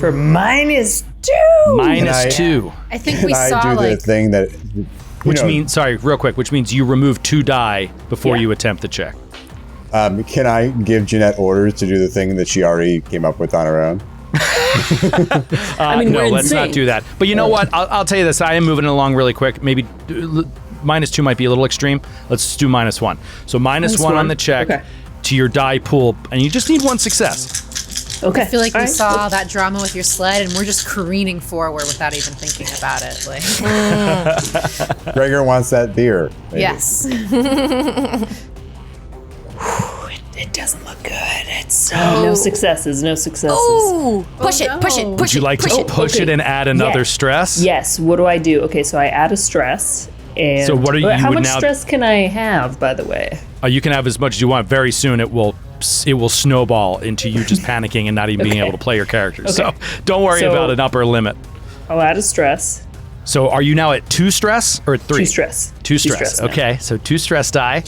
For -2. Minus 2. I think we I saw do the like thing that... Which means, sorry, real quick, which means you remove 2 die before Yeah. you attempt the check. Can I give Jeanette orders to do the thing that she already came up with on her own? I mean, no, we're let's not insane. do that. But you know what? I'll tell you this. I am moving along really quick. Maybe minus 2 might be a little extreme. Let's just do -1. So minus one on the check to your die pool, and you just need 1 success. Okay. I feel like we Alright. saw that drama with your sled, and we're just careening forward without even thinking about it. Like, Gregor wants that beer. Maybe. yes, It doesn't look good. It's no successes. No successes. Ooh, push it, push it, Would push you it, like push to it. push it and add another Yes. stress? Yes. What do I do? Okay, so I add a stress. And So what are you How would much now- stress can I have, by the way? You can have as much as you want. Very soon it will snowball into you just panicking and not even being Okay. able to play your characters. So Okay. don't worry So- about an upper limit. I'll add a stress. So are you now at 2 stress or 3? 2 stress. 2 stress. now. Okay, so 2 stress die.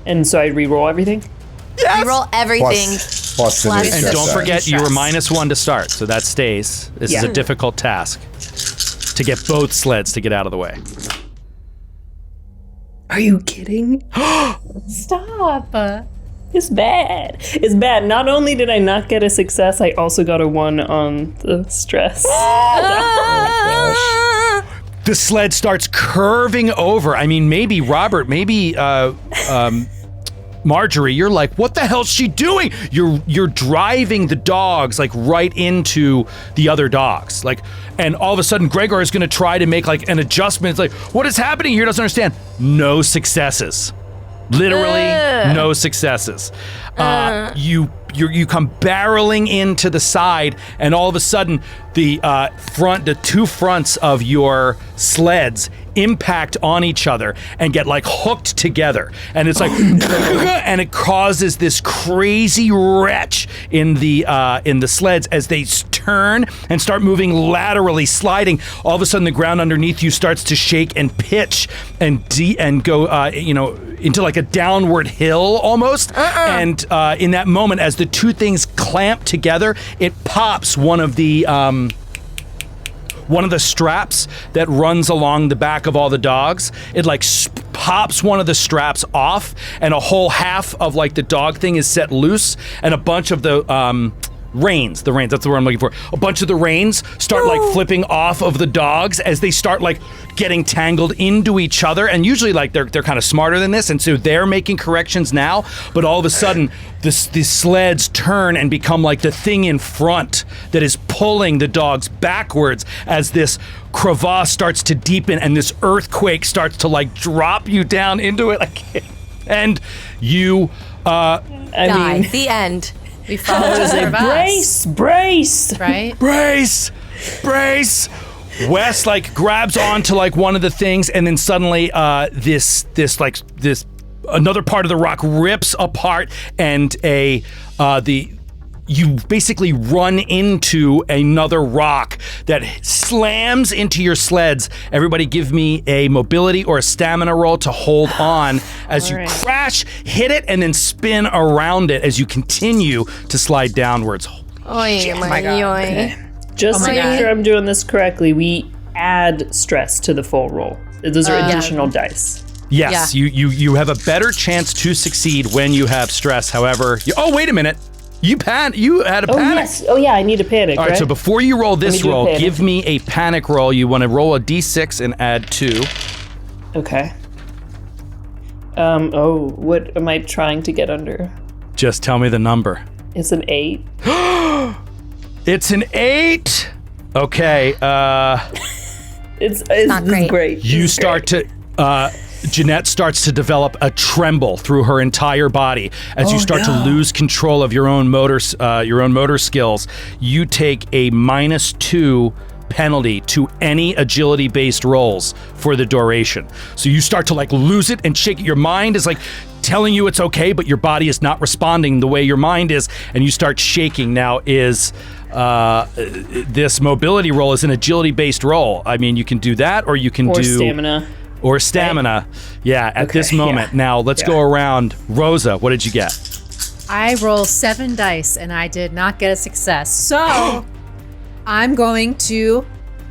And so I re-roll everything? Roll everything. Plus the new And And stress don't die. forget you were Stress. -1 to start, so that stays. This is a Yeah. difficult task to get both sleds to get out of the way. Are you kidding? stop. It's bad. It's bad. Not only did I not get a success, I also got a 1 on the stress. The sled starts curving over. I mean, maybe Robert, maybe Marjorie, you're like, what the hell's she doing? You're driving the dogs like right into the other dogs. Like, and all of a sudden Gregor is gonna try to make like an adjustment. It's like, what is happening here? Doesn't understand. No successes. Literally no successes. You come barreling into the side, and all of a sudden the 2 fronts of your sleds impact on each other and get like hooked together, and it's like and it causes this crazy retch in the sleds as they turn and start moving laterally, sliding. All of a sudden the ground underneath you starts to shake and pitch and go into like a downward hill almost. And in that moment, as the 2 things clamp together, it pops one of the straps that runs along the back of all the dogs. It like pops one of the straps off, and a whole half of like the dog thing is set loose, and a bunch of the reins, that's the word I'm looking for. A bunch of the reins start like flipping off of the dogs as they start like getting tangled into each other. And usually like they're kind of smarter than this, and so they're making corrections now. But all of a sudden, these sleds turn and become like the thing in front that is pulling the dogs backwards as this crevasse starts to deepen and this earthquake starts to like drop you down into it. And you, I Die. mean, The end. We followed it was a brace. right? brace. Wes like grabs onto like one of the things, and then suddenly another part of the rock rips apart, and you basically run into another rock that slams into your sleds. Everybody give me a mobility or a stamina roll to hold on as you crash, hit it, and then spin around it as you continue to slide downwards. Oy, my God. Just to my make God. sure I'm doing this correctly, we add stress to the full roll. Those are additional dice. Yes, you have a better chance to succeed when you have stress. However, oh wait a minute, you had a panic. Oh yes. Oh yeah, I need a panic. All right, right? so before you roll this do a roll, panic. give me a panic roll. You want to roll a d6 and add 2. Okay. What am I trying to get under? Just tell me the number. It's an 8. It's an 8. Okay. It's not great. great. You start to. Jeanette starts to develop a tremble through her entire body as you start to lose control of your own motor skills. You take a -2 penalty to any agility-based rolls for the duration. So you start to like lose it and shake it. Your mind is like telling you it's okay, but your body is not responding the way your mind is, and you start shaking. Now is this mobility roll is an agility-based roll. I mean, you can do that, or you can do stamina. Or stamina. Yeah, at this moment. Yeah. Now, let's go around. Rosa, what did you get? I rolled 7 dice and I did not get a success. So I'm going to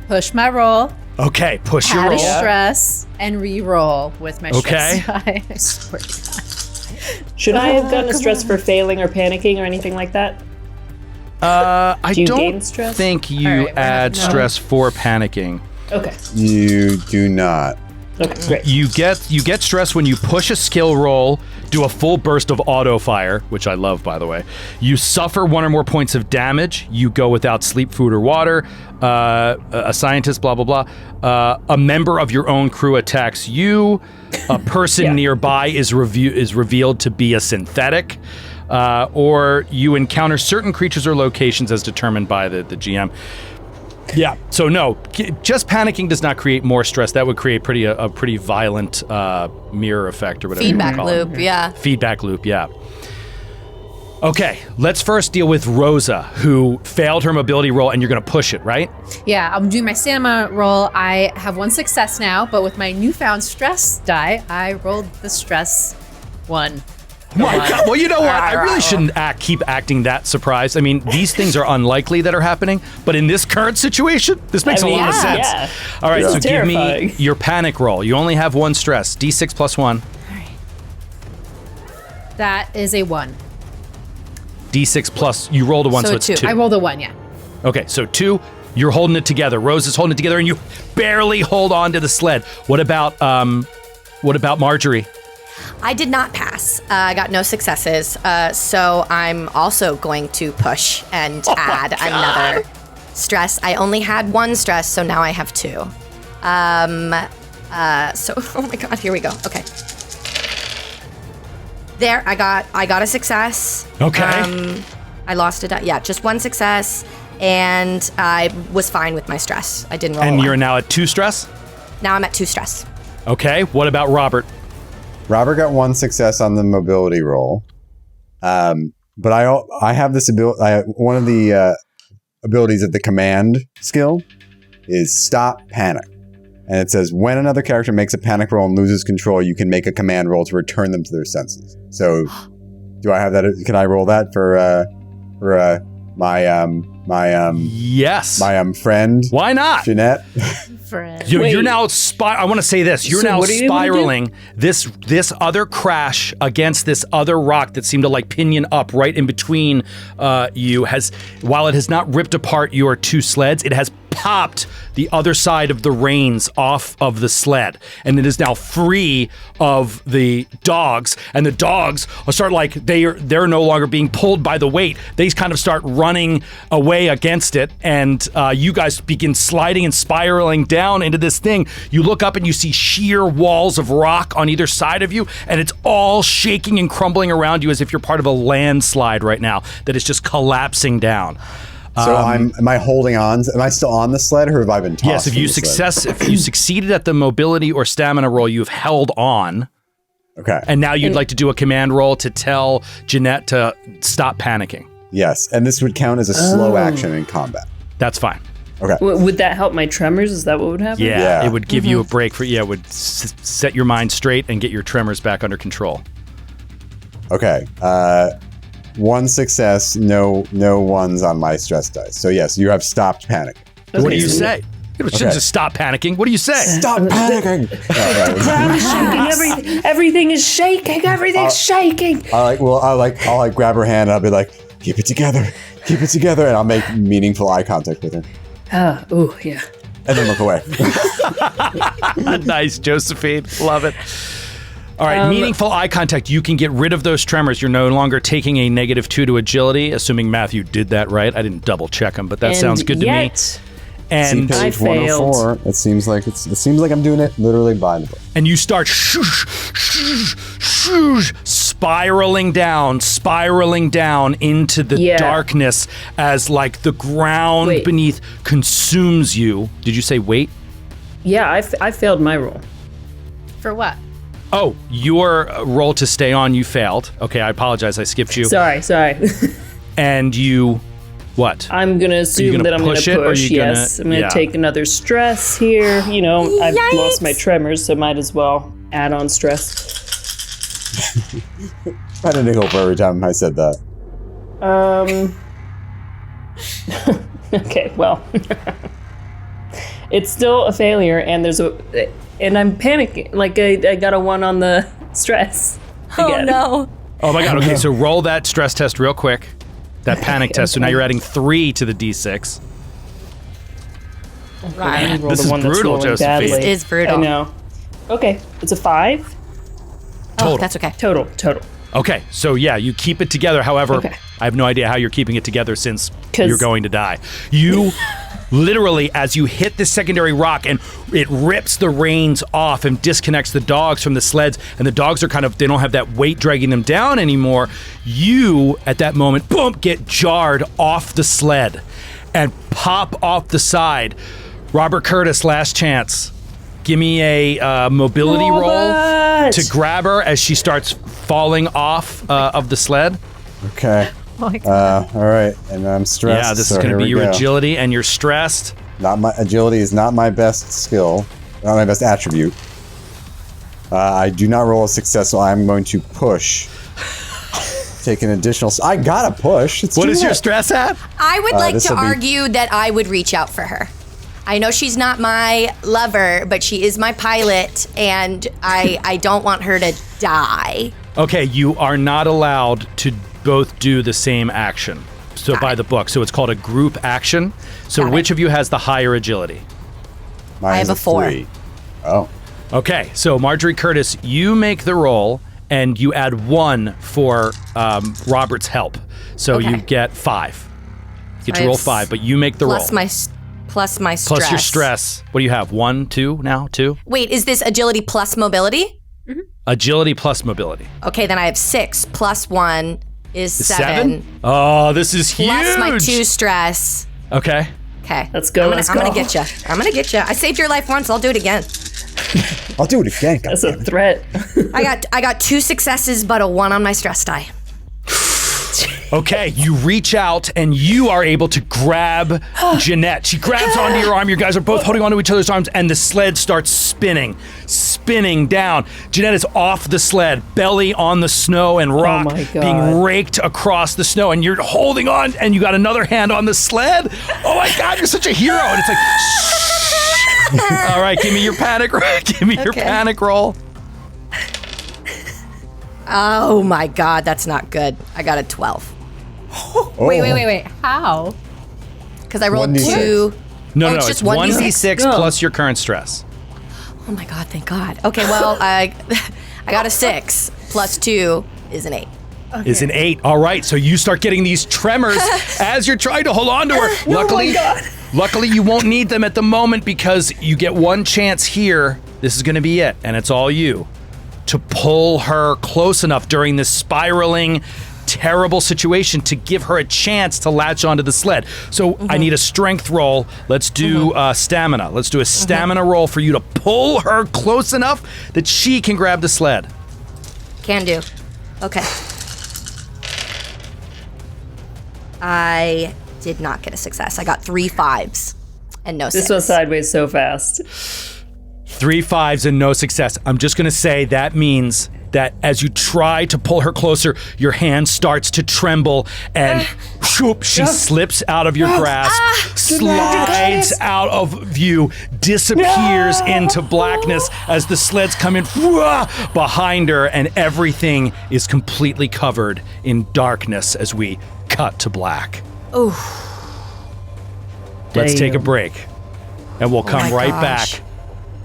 push my roll, Okay, push your add a roll. stress, and re-roll with my Okay. stress die. I swear to God. Should I have gotten a stress for failing or panicking or anything like that? I Do you don't gain stress? think you All right, add no. stress for panicking. Okay. You do not. Okay, great. You get stress when you push a skill roll, do a full burst of auto fire, which I love, by the way. You suffer 1 or more points of damage. You go without sleep, food, or water. A scientist, blah, blah, blah. A member of your own crew attacks you. A person nearby is revealed to be a synthetic. Or you encounter certain creatures or locations as determined by the GM. Yeah. So no, just panicking does not create more stress. That would create a pretty violent mirror effect or whatever. Feedback you call it. loop, yeah. Feedback loop. Yeah. Okay. Let's first deal with Rosa, who failed her mobility roll, and you're going to push it, right? Yeah, I'm doing my stamina roll. I have 1 success now, but with my newfound stress die, I rolled the stress 1. My God. Well, you know what? I really shouldn't keep acting that surprised. I mean, these things are unlikely that are happening, but in this current situation, this makes a lot of sense. Yeah. All right, This so is give me terrifying. your panic roll. You only have 1 stress. D6 plus 1. That is a 1. D6 plus, you rolled a 1, so it's 2. I rolled a 1, yeah. Okay, so 2, you're holding it together. Rose is holding it together, and you barely hold on to the sled. What about Marjorie? I did not pass. I got no successes. So I'm also going to push and add another stress. I only had 1 stress, so now I have 2. So, oh my God, here we go. Okay. There, I got a success. Okay. I lost it. Yeah, just 1 success, and I was fine with my stress. I didn't roll. And a you're 1. now at 2 stress? Now I'm at 2 stress. Okay, what about Robert? Robert got 1 success on the mobility roll, but I have this ability. One of the abilities of the command skill is stop panic, and it says when another character makes a panic roll and loses control, you can make a command roll to return them to their senses. So, do I have that? Can I roll that for my Yes. my friend? Why not? Jeanette? Friend. You're now I want to say this. You're So now what are you able to do? spiraling. This other crash against this other rock that seemed to like pinion up right in between you has, while it has not ripped apart your 2 sleds, it has popped the other side of the reins off of the sled, and it is now free of the dogs, and the dogs start like they're no longer being pulled by the weight. They kind of start running away against it, and you guys begin sliding and spiraling down into this thing. You look up and you see sheer walls of rock on either side of you, and it's all shaking and crumbling around you as if you're part of a landslide right now that is just collapsing down. So am I holding on? Am I still on the sled, or have I been tossed? Yes, if from you the sled? if you succeeded at the mobility or stamina roll, you've held on, Okay. and now you'd like to do a command roll to tell Jeanette to stop panicking. Yes, and this would count as a slow action in combat. That's fine. Okay. Would that help my tremors? Is that what would happen? Yeah, Yeah. it would give you a break for it would set your mind straight and get your tremors back under control. Okay. 1 success, no ones on my stress dice. So yes, you have stopped panicking. What do you say? You shouldn't just stop panicking. What do you say? Stop panicking. Ground is shaking. Everything is shaking. Everything's shaking. I'll grab her hand and I'll be like, keep it together, and I'll make meaningful eye contact with her, Oh, yeah. and then look away. Nice, Josephine. Love it. All right, meaningful eye contact. You can get rid of those tremors. You're no longer taking a -2 to agility, assuming Matthew did that right. I didn't double check him, but that sounds good to me. And See page 104. It seems like I'm doing it literally by the book. And you start spiraling down into the darkness as like the ground beneath consumes you. Did you say wait? Yeah, I failed my roll. For what? Oh, your roll to stay on, you failed. Okay, I apologize. I skipped you. Sorry. And you, what? I'm going to assume that I'm going to push, yes. I'm going to take another stress here. You know, I've lost my tremors, so might as well add on stress. I had a nickel for every time I said that. Okay, well. It's still a failure, and I'm panicking. Like, I got a 1 on the stress. Oh, no. Oh, my God. Okay, so roll that stress test real quick. That panic test. So now you're adding 3 to the D6. Right. This is brutal, Josephine. This is brutal. I know. Okay, it's a 5. Total. Oh, that's okay. Total. Okay, so yeah, you keep it together. However, I have no idea how you're keeping it together since you're going to die. You literally, as you hit the secondary rock and it rips the reins off and disconnects the dogs from the sleds, and the dogs are they don't have that weight dragging them down anymore. You, at that moment, boom, get jarred off the sled and pop off the side. Robert Curtis, last chance. Give me a mobility roll to grab her as she starts falling off of the sled. Okay. Oh my God. All right, and I'm stressed. Yeah, this is going to be your agility, and you're stressed. Agility is not my best skill, not my best attribute. I do not roll a success, so I'm going to push. Take an additional. I gotta push. What is your stress at? I would like to argue that I would reach out for her. I know she's not my lover, but she is my pilot, and I don't want her to die. Okay, you are not allowed to both do the same action. So by the book. So it's called a group action. So which of you has the higher agility? I have a 4. 3. Oh. Okay, so Marjorie Curtis, you make the roll, and you add 1 for Robert's help. So you get 5. You get to roll 5, but you make the roll. Plus my stress. Plus your stress. What do you have? 1, 2 now? 2? Wait, is this agility plus mobility? Mm-hmm. Agility plus mobility. Okay, then I have 6 plus 1 is 7. Oh, this is huge. Plus my 2 stress. Okay. Let's go. I'm gonna get you. I saved your life once. I'll do it again. I'll do it again. That's a threat. I got 2 successes, but a 1 on my stress die. Okay, you reach out and you are able to grab Jeanette. She grabs onto your arm. You guys are both holding onto each other's arms, and the sled starts spinning down. Jeanette is off the sled, belly on the snow and rock, being raked across the snow, and you're holding on, and you got another hand on the sled. Oh my God, you're such a hero! And it's like, shh. All right, give me your panic roll. Your panic roll. Oh my God, that's not good. I got a 12. Wait. How? Because I rolled 2. No, it's 1d6 plus your current stress. Oh my God, thank God. Okay, well, I got a 6 plus 2 is an 8. Okay. Is an 8. All right, so you start getting these tremors as you're trying to hold on to her. Luckily, you won't need them at the moment because you get one chance here. This is going to be it, and it's all you. To pull her close enough during this spiraling, terrible situation to give her a chance to latch onto the sled. So I need a strength roll. Let's do stamina. Let's do a stamina roll for you to pull her close enough that she can grab the sled. Can do. Okay. I did not get a success. I got 3 5s and no 6. This went sideways so fast. 3 5s and no success. I'm just going to say that means that as you try to pull her closer, your hand starts to tremble and whoop, she slips out of your grasp, slides out of view, disappears into blackness as the sleds come in behind her, and everything is completely covered in darkness as we cut to black. Let's take a break, and we'll come right back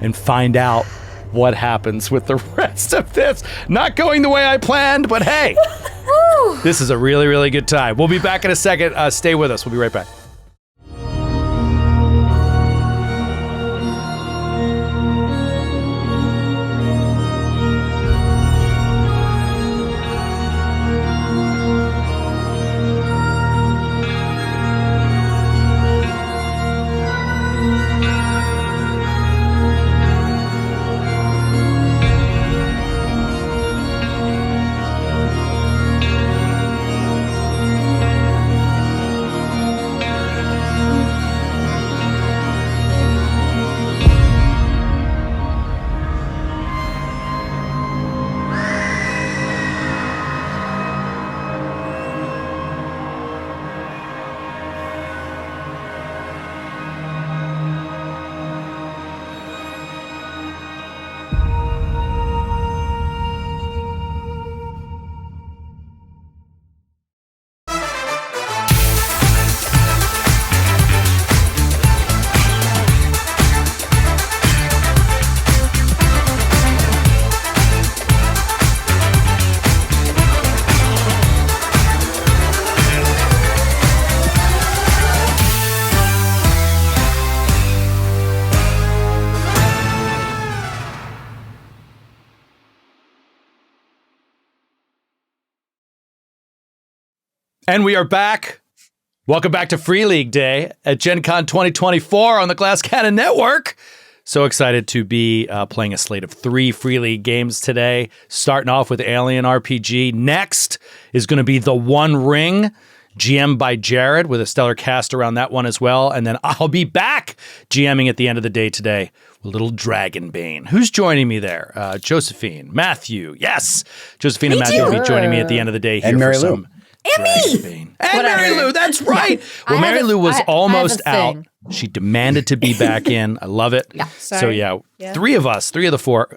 and find out what happens with the rest of this. Not going the way I planned, but hey, this is a really, really good time. We'll be back in a second. Stay with us. We'll be right back. And we are back. Welcome back to Free League Day at Gen Con 2024 on the Glass Cannon Network. So excited to be playing a slate of 3 Free League games today, starting off with Alien RPG. Next is going to be The One Ring, GM by Jared, with a stellar cast around that one as well. And then I'll be back GMing at the end of the day today with Little Dragonbane. Who's joining me there? Josephine, Matthew. Yes, Josephine and Matthew will be joining me at the end of the day here And Mary for Lou. some And me! Dragonbane. And Mary Lou, that's right. Well, Mary Lou was almost out. She demanded to be back in. I love it. Yeah, So sorry. yeah, Yeah. 3 of us, 3 of the 4.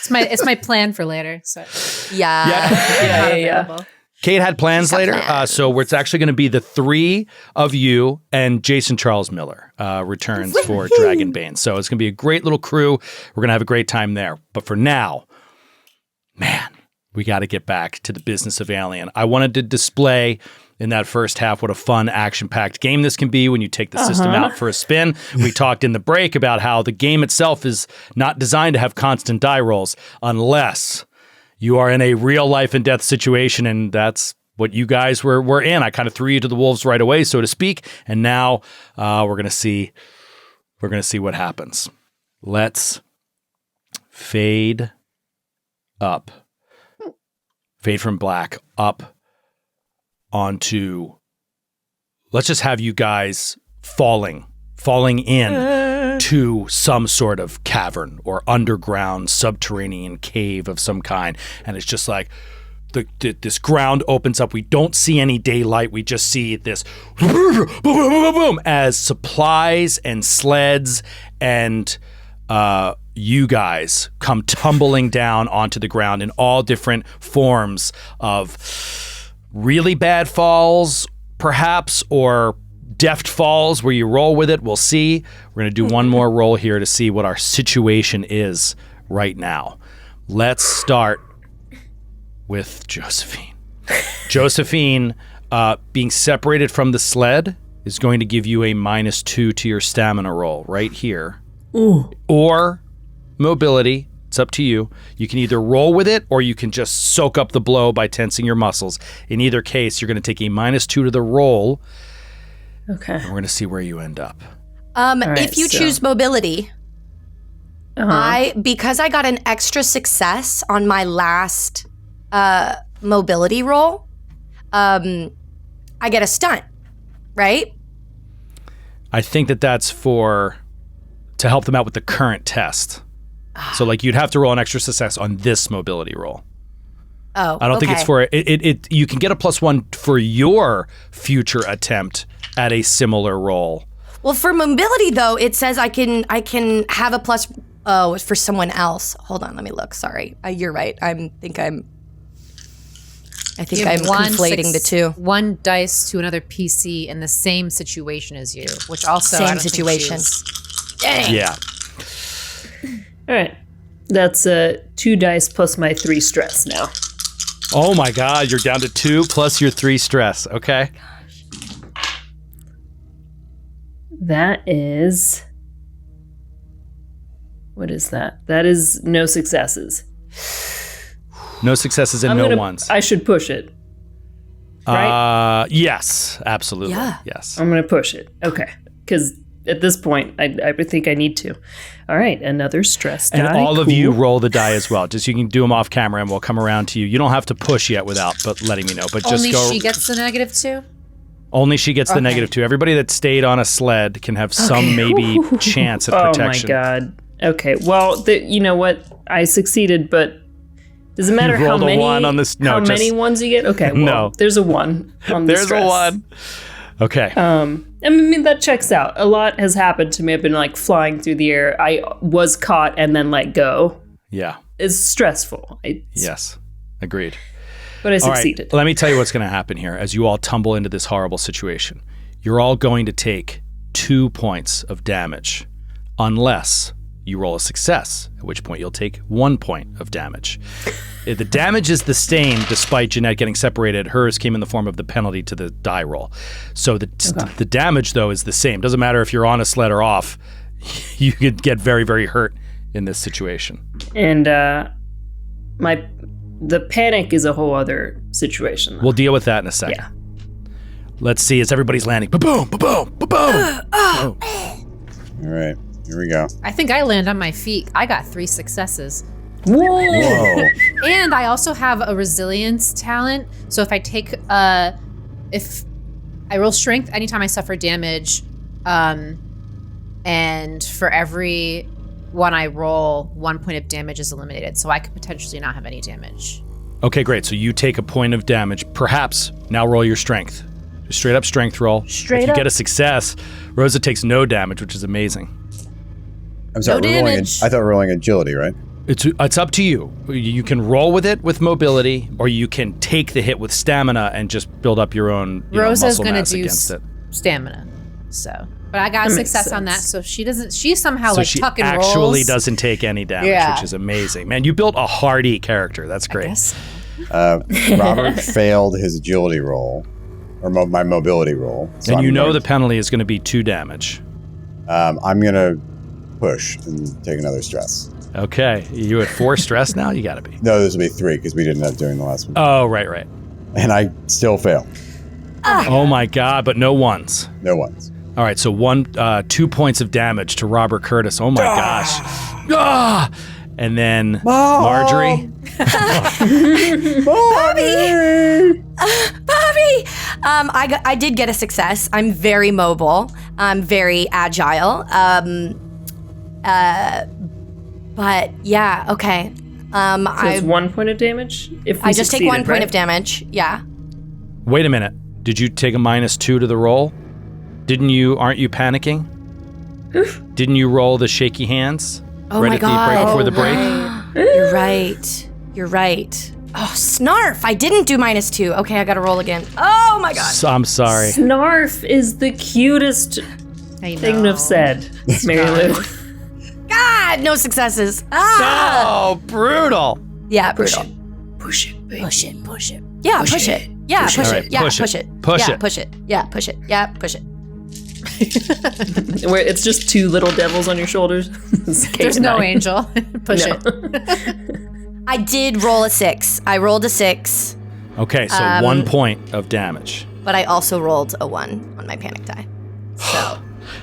It's my plan for later. So Yeah. not Yeah. available. Kate had plans got later, plans. so it's actually going to be the 3 of you and Jason Charles Miller returns for Dragonbane. So it's going to be a great little crew. We're going to have a great time there. But for now, man, we got to get back to the business of Alien. I wanted to display in that first half what a fun, action-packed game this can be when you take the system out for a spin. We talked in the break about how the game itself is not designed to have constant die rolls unless you are in a real life and death situation, and that's what you guys were in. I kind of threw you to the wolves right away, so to speak, and now we're gonna see what happens. Let's fade up, fade from black up onto. Let's just have you guys falling in to some sort of cavern or underground subterranean cave of some kind. And it's just like this ground opens up. We don't see any daylight. We just see this boom, boom, boom, boom, boom, as supplies and sleds and you guys come tumbling down onto the ground in all different forms of really bad falls, perhaps, or deft falls where you roll with it. We'll see. We're going to do one more roll here to see what our situation is right now. Let's start with Josephine. Josephine, being separated from the sled is going to give you a -2 to your stamina roll right here. Ooh. Or mobility. It's up to you. You can either roll with it or you can just soak up the blow by tensing your muscles. In either case, you're going to take a -2 to the roll. Okay. And we're going to see where you end up. right, If you so- choose mobility, because I got an extra success on my last mobility roll, I get a stunt, right? I think that's to help them out with the current test. So like you'd have to roll an extra success on this mobility roll. Oh, I don't think it's okay. for it. You can get a +1 for your future attempt at a similar roll. Well, for mobility though, it says I can have a plus. Oh, it's for someone else. Hold on, let me look. Sorry, you're right. I think I'm conflating the two. 1 dice to another PC in the same situation as you, which also I Same don't think situation. she's- Dang. Yeah. All right. That's 2 dice plus my 3 stress now. Oh my God, you're down to 2 plus your 3 stress. Okay. That is... What is that? That is no successes. No successes and no ones. I should push it. Right? Yes, absolutely. Yeah. Yes. I'm going to push it. Okay. Because at this point, I think I need to. All right. Another stress die. And all of you roll the die as well. Just you can do them off camera and we'll come around to you. You don't have to push yet without but letting me know. But just Only go. she gets the -2? Only she gets the -2. Everybody that stayed on a sled can have some maybe chance at protection. Oh my God. Okay. Well, you know what? I succeeded, but does it matter how many? On this, no, many ones you get? Okay. Well, no. There's a 1 on the There's stress. a 1. Okay. I mean, that checks out. A lot has happened to me. I've been like flying through the air. I was caught and then let go. Yeah. It's stressful. Yes. Agreed. But I All right, succeeded. let me tell you what's going to happen here as you all tumble into this horrible situation. You're all going to take 2 points of damage unless you roll a success, at which point you'll take 1 point of damage. If the damage is the same, despite Jeanette getting separated, hers came in the form of the penalty to the die roll. So the damage, though, is the same. Doesn't matter if you're on a sled or off. You could get very, very hurt in this situation. And the panic is a whole other situation. We'll deal with that in a second. Yeah. Let's see as everybody's landing. Ba-boom, ba-boom, ba-boom. All right, here we go. I think I land on my feet. I got 3 successes. Whoa. And I also have a resilience talent. So if I take if I roll strength anytime I suffer damage, and for every one I roll, 1 point of damage is eliminated. So I could potentially not have any damage. Okay, great. So you take a point of damage. Perhaps now roll your strength. Just straight up strength roll. If you get a success, Rosa takes no damage, which is amazing. I'm sorry, No we're rolling. damage. I thought we were rolling agility, right? It's up to you. You can roll with it with mobility, or you can take the hit with stamina and just build up your own Rosa's muscle gonna mass do against it. stamina. So, but I got a That makes success on that. sense. So she doesn't. She somehow So like she tuck and actually rolls. doesn't take any damage, Yeah. which is amazing. Man, you built a hardy character. That's great. Yes. Robert failed his agility roll, or my mobility roll. So And you I'm know going the penalty is going to be 2 damage. I'm going to push and take another stress. Okay. You at 4 stress now? You got to be. No, this will be 3 because we didn't have doing the last one. Oh, right. And I still fail. Oh my God, but no ones. No ones. All right, so 2 points of damage to Robert Curtis. Oh my gosh. Ah! And then Marjorie. Bobby! I did get a success. I'm very mobile. I'm very agile. But yeah, okay. So it's 1 point of damage? If we I just take succeeded, 1 point right? of damage. Yeah. Wait a minute. Did you take a -2 to the roll? Aren't you panicking? Didn't you roll the shaky hands? Oh right my at God. right before the break? You're right. Oh, snarf. I didn't do -2. Okay, I gotta roll again. Oh my God. So, I'm sorry. Snarf is the cutest I thing to know. have said, Mary Lou. God, no successes. Ah. Oh, brutal. Yeah, brutal. Push it, baby. Push it. Yeah, push it. Yeah, push All it. right, Yeah, push it. push it. Push Yeah, it. push it. Yeah, push it. Yeah, push it. Where it's just 2 little devils on your shoulders. There's no angel. Push No. it. I did roll a 6. I rolled a 6, Okay, so 1 point of damage. but I also rolled a 1 on my panic die.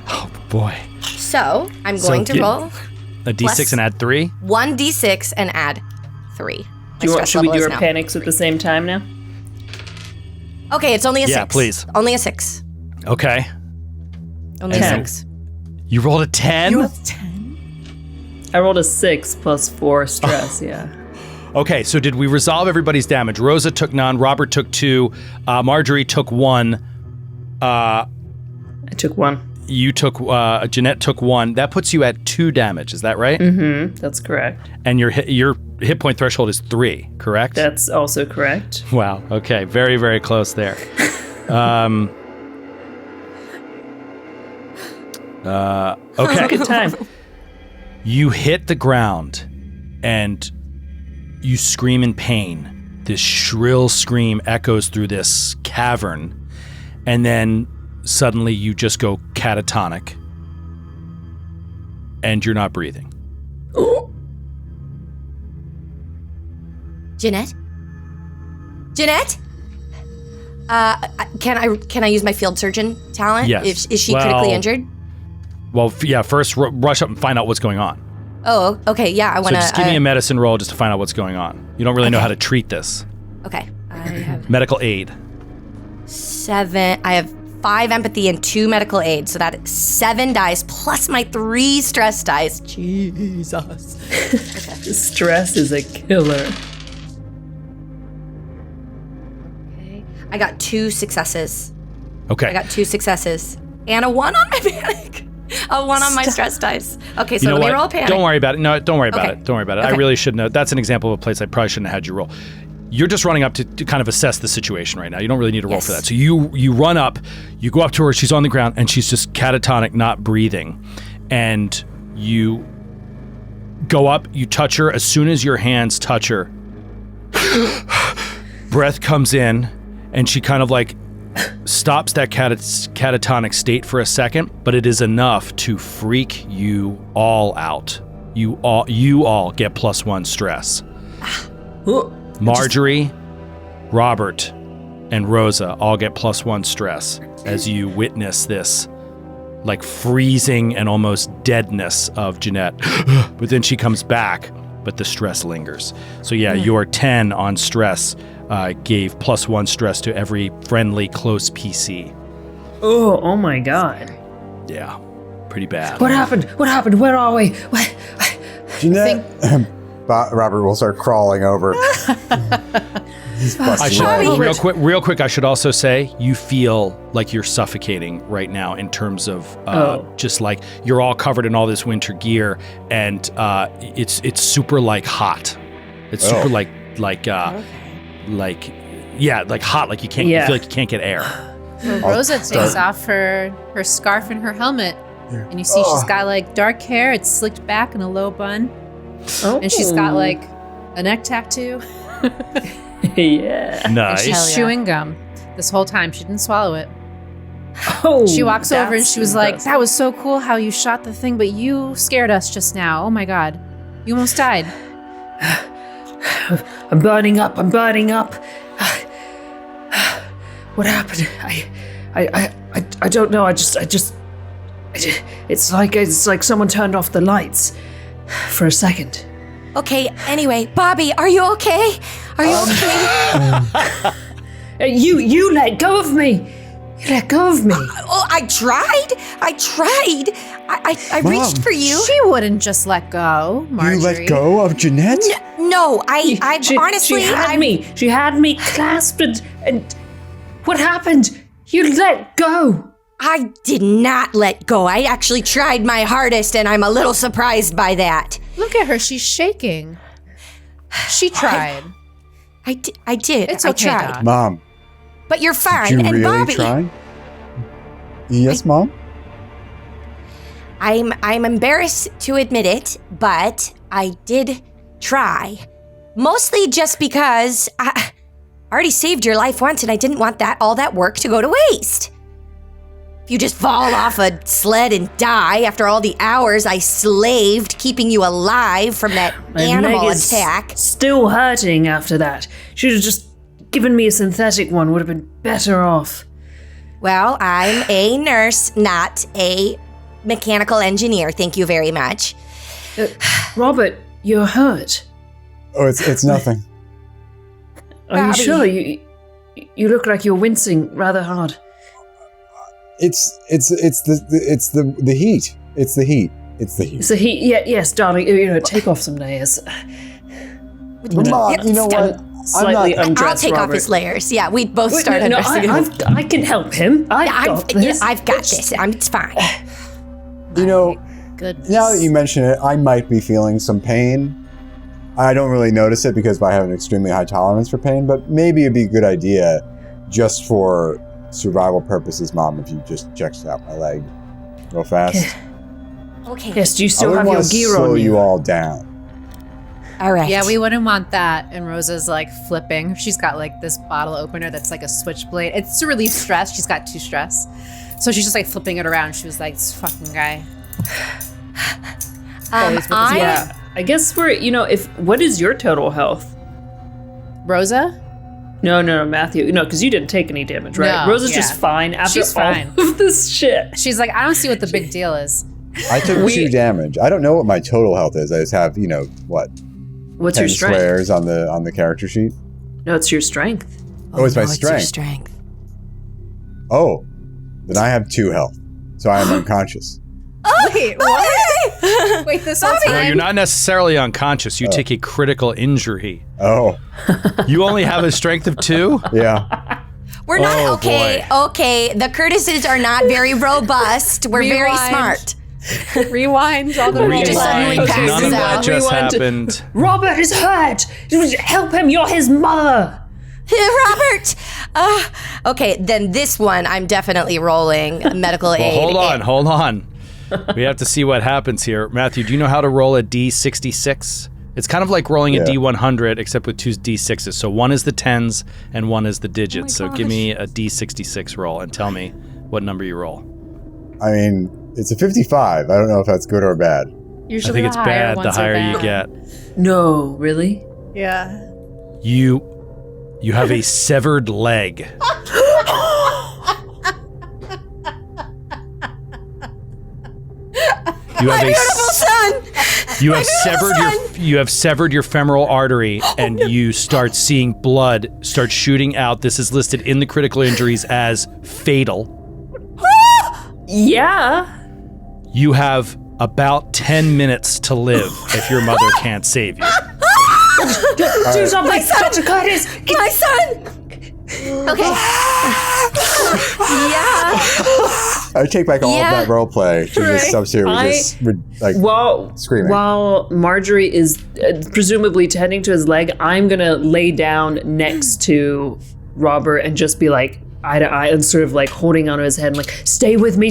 Oh, boy. So I'm going to get- roll A D6 Plus- and add 3? 1d6 and add 3. Should we do our panics at the same time now? Okay, it's only a 6. Yeah, please. Only a 6. Okay. Only a 10. 6. You rolled a 10? I rolled a 6 plus 4 stress, yeah. Okay, so did we resolve everybody's damage? Rosa took none, Robert took 2, Marjorie took 1, I took 1. you took, Jeanette took 1. That puts you at 2 damage, is that right? Mm-hmm, that's correct. And your hit point threshold is 3, correct? That's also correct. Wow, okay, very, very close there. Okay. Good time. You hit the ground and you scream in pain. This shrill scream echoes through this cavern, and then suddenly you just go catatonic, and you're not breathing. Jeanette? Jeanette? Can I use my field surgeon talent? Yes. Is she critically injured? Well, yeah, first rush up and find out what's going on. Oh, okay, yeah, I want to... So just give me a medicine roll just to find out what's going on. You don't really know how to treat this. Okay. I have Medical aid. 7. I have 5 empathy and 2 medical aid, so that is 7 dice plus my 3 stress dice. Jesus. Stress is a killer. Okay. I got 2 successes. Okay. I got 2 successes. And a 1 on my panic. A 1 on my stress dice. Okay, so let me roll a panic. Don't worry about it. No, don't worry about Okay. it. Don't worry about it. I Okay. really should know. That's an example of a place I probably shouldn't have had you roll. You're just running up to kind of assess the situation right now. You don't really need to roll for that. So you run up, you go up to her, she's on the ground, and she's just catatonic, not breathing. And you go up, you touch her. As soon as your hands touch her, breath comes in, and she kind of like stops that catatonic state for a second, but it is enough to freak you all out. You all get +1 stress. Marjorie, Robert, and Rosa all get +1 stress as you witness this like freezing and almost deadness of Jeanette. But then she comes back, but the stress lingers. So yeah, your 10 on stress gave +1 stress to every friendly close PC. Oh my god. Yeah, pretty bad. What happened? Where are we? Jeanette, Robert will start crawling over. He's busting real quick, I should also say you feel like you're suffocating right now in terms of just like you're all covered in all this winter gear, and it's super like hot. It's super like hot, like you can't you feel like you can't get air. Well, Rosa takes off her scarf and her helmet, and you see she's got like dark hair. It's slicked back in a low bun, and she's got like a neck tattoo. Yeah. Nice. And she's chewing gum this whole time. She didn't swallow it. Oh, She walks over and she was like, "That was so cool how you shot the thing, but you scared us just now. Oh my god, you almost died." I'm burning up. What happened? I don't know. It's like someone turned off the lights for a second. Okay, anyway, Bobby, are you okay? Are you okay? You let go of me. You let go of me. I tried. I reached for you. She wouldn't just let go, Marjorie. You let go of Jeanette? No, honestly, She had me clasped and what happened? You let go. I did not let go. I actually tried my hardest, and I'm a little surprised by that. Look at her. She's shaking. She tried. I did. It's I okay, tried. Doc. Mom, But you're fine. did you and really Bobby, try? Yes, Mom? I'm embarrassed to admit it, but I did try. Mostly just because I already saved your life once, and I didn't want all that work to go to waste. If you just fall off a sled and die after all the hours I slaved keeping you alive from that animal attack. Still hurting after that. Should have just given me a synthetic one. Would have been better off. Well, I'm a nurse, not a mechanical engineer. Thank you very much. Robert, you're hurt. Oh, it's nothing. Are you Bobby. sure? You look like you're wincing rather hard. It's the heat. It's the heat. It's the heat. So yes, darling. Take off some layers. Mom, you know what? Slightly I'm not. undressed. I'll take Robert. off his layers. Yeah, we both Wait, start no, undressing him. I can help him. I've got this. It's fine. You know, Goodness. now that you mention it, I might be feeling some pain. I don't really notice it because I have an extremely high tolerance for pain, but maybe it'd be a good idea just for survival purposes, Mom, if you just checked out my leg real fast. Okay. Yes, do you I still wouldn't have your want to gear slow on you all down. All right. Yeah, we wouldn't want that. And Rosa's like flipping. She's got like this bottle opener that's like a switchblade. It's to relieve stress. She's got 2 stress. So she's just like flipping it around. She was like, this fucking guy. Yeah, I guess what is your total health? Rosa? No, Matthew. No, because you didn't take any damage, right? No, Rosa's just fine after She's all fine. of this shit. She's like, I don't see what the big deal is. I took 2 damage. I don't know what my total health is. I just have, What's 10 your strength? squares on the character sheet. No, it's your strength. Oh, it's my It's your strength. strength. Oh, then I have 2 health. So I am unconscious. Wait, what? Wait, this whole No, time? you're not necessarily unconscious. You take a critical injury. Oh, You only have a strength of 2? yeah. We're not Oh, okay. boy. Okay, the Curtises are not very robust. We're very Rewind. smart. Rewind all the Rewind. Just suddenly Rewind. passes None of that out. just Rewind. happened. Robert is hurt. Help him. You're his mother. Robert. Okay, then this one I'm definitely rolling medical aid. Hold on. We have to see what happens here. Matthew, do you know how to roll a D66? It's kind of like rolling a Yeah. D100, except with 2 D6s. So 1 is the tens and 1 is the digits. So give me a D66 roll and tell me what number you roll. I mean, it's a 55. I don't know if that's good or bad. I Usually think it's the higher bad the ones are higher you bad. get. No, really? Yeah. You have a severed leg. You have Beautiful son. you have severed your femoral artery and you start seeing blood start shooting out. This is listed in the critical injuries as fatal. Yeah. You have about 10 minutes to live if your mother can't save you. Do something, Dr. Curtis. My son. Okay. Yeah. I take back all of Yeah. that role play. She just subs here with this, like, screaming. While Marjorie is presumably tending to his leg, I'm gonna lay down next to Robert and just be like eye to eye and sort of like holding onto his head and like, stay with me,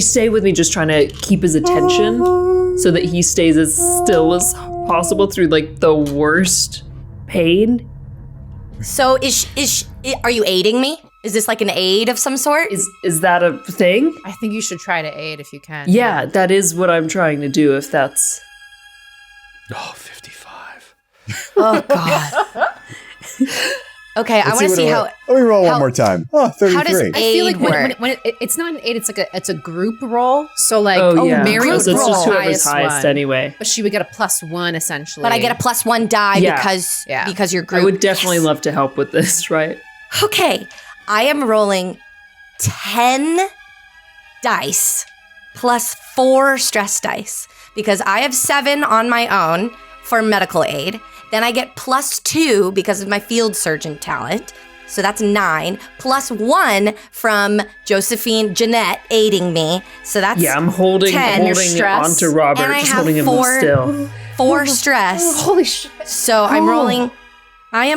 just trying to keep his attention so that he stays as still as possible through like the worst pain. So are you aiding me? Is this like an aid of some sort? Is that a thing? I think you should try to aid if you can. Yeah, that is what I'm trying to do, if that's... Oh, 55. Oh God. Okay, I want to see how. Let me roll how- one more time. Oh, 33. How does I feel like aid when work? it's not an aid, it's a group roll. So like, yeah. Mary Group was So it's the just whoever's highest highest one, anyway. but she would get a +1 essentially. But I get a +1 die Yeah. because your group. I would definitely love to help with this, right? Okay, I am rolling 10 dice plus 4 stress dice because I have 7 on my own for medical aid. Then I get +2 because of my field surgeon talent. So that's 9, +1 from Josephine Jeanette aiding me. So that's Yeah, I'm holding 10. Your stress. onto Robert, And I just have holding him 4 still. 4 stress. Holy shit! So I am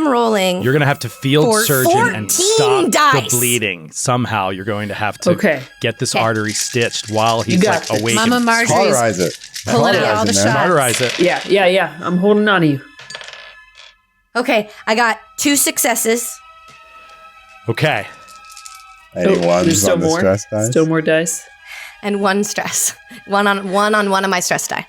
rolling. You're going to have to field For surgeon and 14 stop dice. the bleeding. Somehow you're going to have to get this artery stitched while he's got like this. awake. Mama Marjorie's Cauterize it. pulling out all the Cauterize it, man. shots. Cauterize it. Yeah. I'm holding on to you. Okay, I got 2 successes. Okay. Any there's ones still on the more. stress dice? Still more dice. And 1 stress. One on one of my stress die.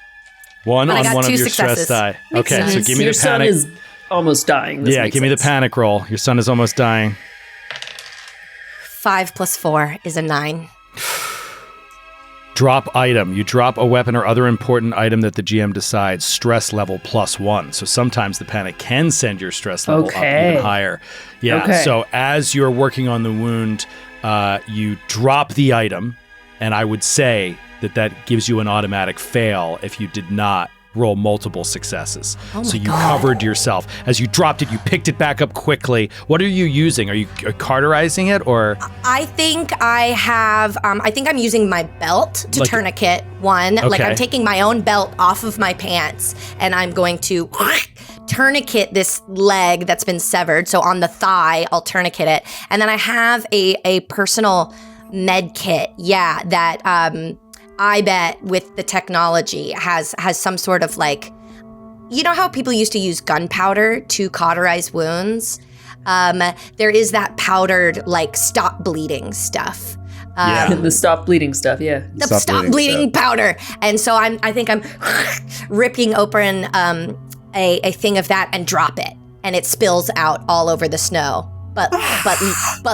One But I on got one of 2 your successes. stress die. Makes Okay, so sense. give me Your the son panic. is almost dying. This Yeah, makes give me the sense. panic roll. Your son is almost dying. 5 plus 4 is a 9. Drop item. You drop a weapon or other important item that the GM decides. Stress level +1. So sometimes the panic can send your stress level up even higher. Yeah. Okay. So as you're working on the wound, you drop the item, and I would say that gives you an automatic fail if you did not roll multiple successes. So you covered yourself. As you dropped it, you picked it back up quickly. What are you using? Are you cauterizing it or? I think I have, I think I'm using my belt to Like- tourniquet one. Like Okay. I'm taking my own belt off of my pants and I'm going to tourniquet this leg that's been severed. So on the thigh, I'll tourniquet it. And then I have a personal med kit. Yeah, that I bet with the technology has some sort of like, you know how people used to use gunpowder to cauterize wounds? There is that powdered, like, stop bleeding stuff. The stop bleeding stuff, yeah. The stop bleeding powder. And so I think I'm ripping open a thing of that and drop it. And it spills out all over the snow. But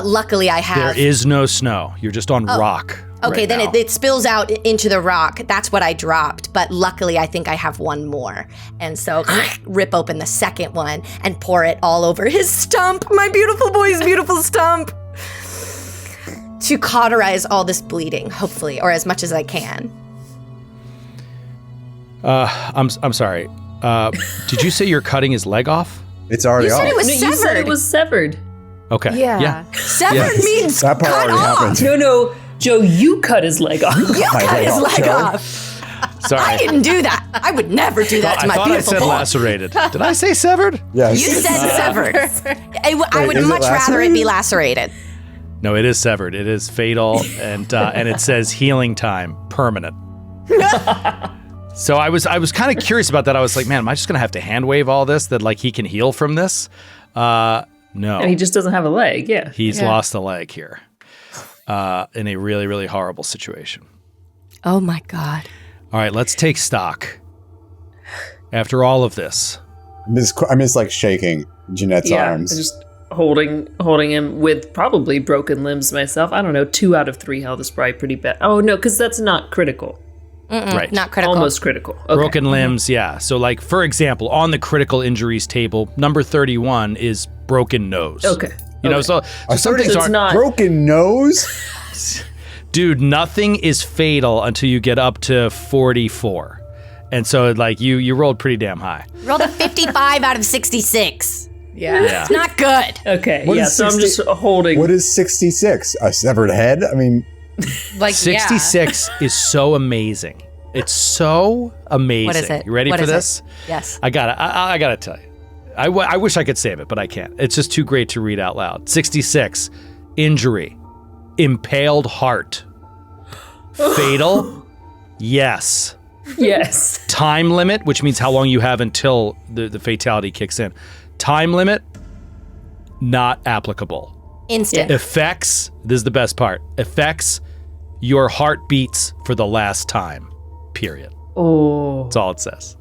luckily I have... There is no snow. You're just on rock. Okay, right then now. it spills out into the rock. That's what I dropped. But luckily, I think I have one more. And so rip open the second one and pour it all over his stump, my beautiful boy's beautiful stump, to cauterize all this bleeding, hopefully, or as much as I can. I'm sorry. Did you say you're cutting his leg off? It's already You said off. it was No, severed. you said it was severed. Okay. Yeah. Severed means That part cut already off. happened. No, Joe, you cut his leg off. You cut his leg Joe. off. Sorry. I didn't do that. I would never do that to I my thought I beautiful said boy. lacerated. Did I say severed? Yes. You said severed. I would is it much rather it be lacerated? lacerated. No, it is severed. It is fatal, and it says healing time permanent. So I was kind of curious about that. I was like, man, am I just gonna have to hand wave all this that like he can heal from this? No, And he just doesn't have a leg, yeah. he's lost a leg here in a really, really horrible situation. Oh my God. All right, let's take stock. After all of this, I'm just like shaking Jeanette's arms. Just holding him with probably broken limbs myself. I don't know, 2 out of 3 health is probably pretty bad. Oh no, because that's not critical. right? Not critical. Almost critical. Okay. Broken limbs, yeah. So, like, for example, on the critical injuries table, number 31 is broken nose. Okay. You know, so some things So it's aren't. not. Broken nose? Dude, nothing is fatal until you get up to 44. And so, like, you rolled pretty damn high. Rolled a 55 out of 66. Yeah. It's not good. Okay, What yeah, is so I'm 60 just holding. What is 66? A severed head? I mean, Like 66 is so amazing. It's so amazing. What is it? You ready What for is it? this? Yes. I gotta tell you. I wish I could save it, but I can't. It's just too great to read out loud. 66, injury, impaled heart, fatal, yes. Yes. Time limit, which means how long you have until the fatality kicks in. Time limit, not applicable. Instant. Effects, this is the best part. Effects, your heart beats for the last time, period. Oh. That's all it says.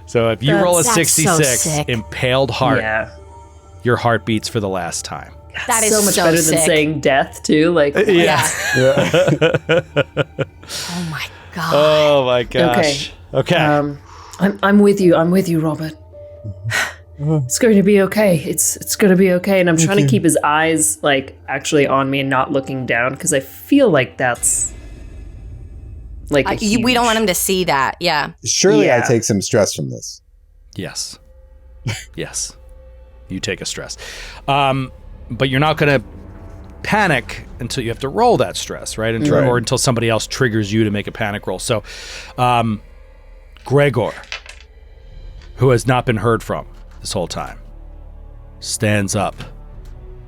So if you roll a That's so 66, sick. impaled heart, Yeah. your heart beats for the last time. That is so much so better sick. than saying death too. Like Yeah. yeah. Oh my God. Oh my gosh. Okay. I'm with you. I'm with you, Robert. It's going to be okay. It's going to be okay. And I'm trying to keep his eyes like actually on me and not looking down because I feel like that's like We don't want him to see that. Yeah. Surely I Yeah. take some stress from this. Yes. Yes. You take a stress. But you're not going to panic until you have to roll that stress, right? Right. Or until somebody else triggers you to make a panic roll. So, Gregor, who has not been heard from this whole time, stands up.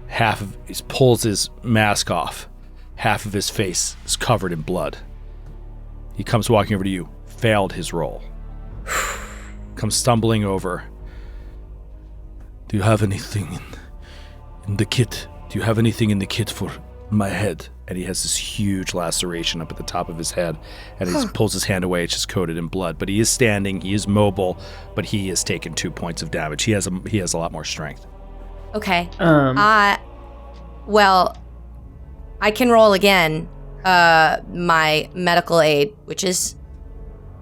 He pulls his mask off. Half of his face is covered in blood. He comes walking over to you. Failed his roll. Comes stumbling over. Do you have anything in the kit? Do you have anything in the kit for my head? And he has this huge laceration up at the top of his head. And he just pulls his hand away. It's just coated in blood. But he is standing. He is mobile. But he has taken 2 points of damage. He has a lot more strength. Okay. Well, I can roll again. My medical aid, which is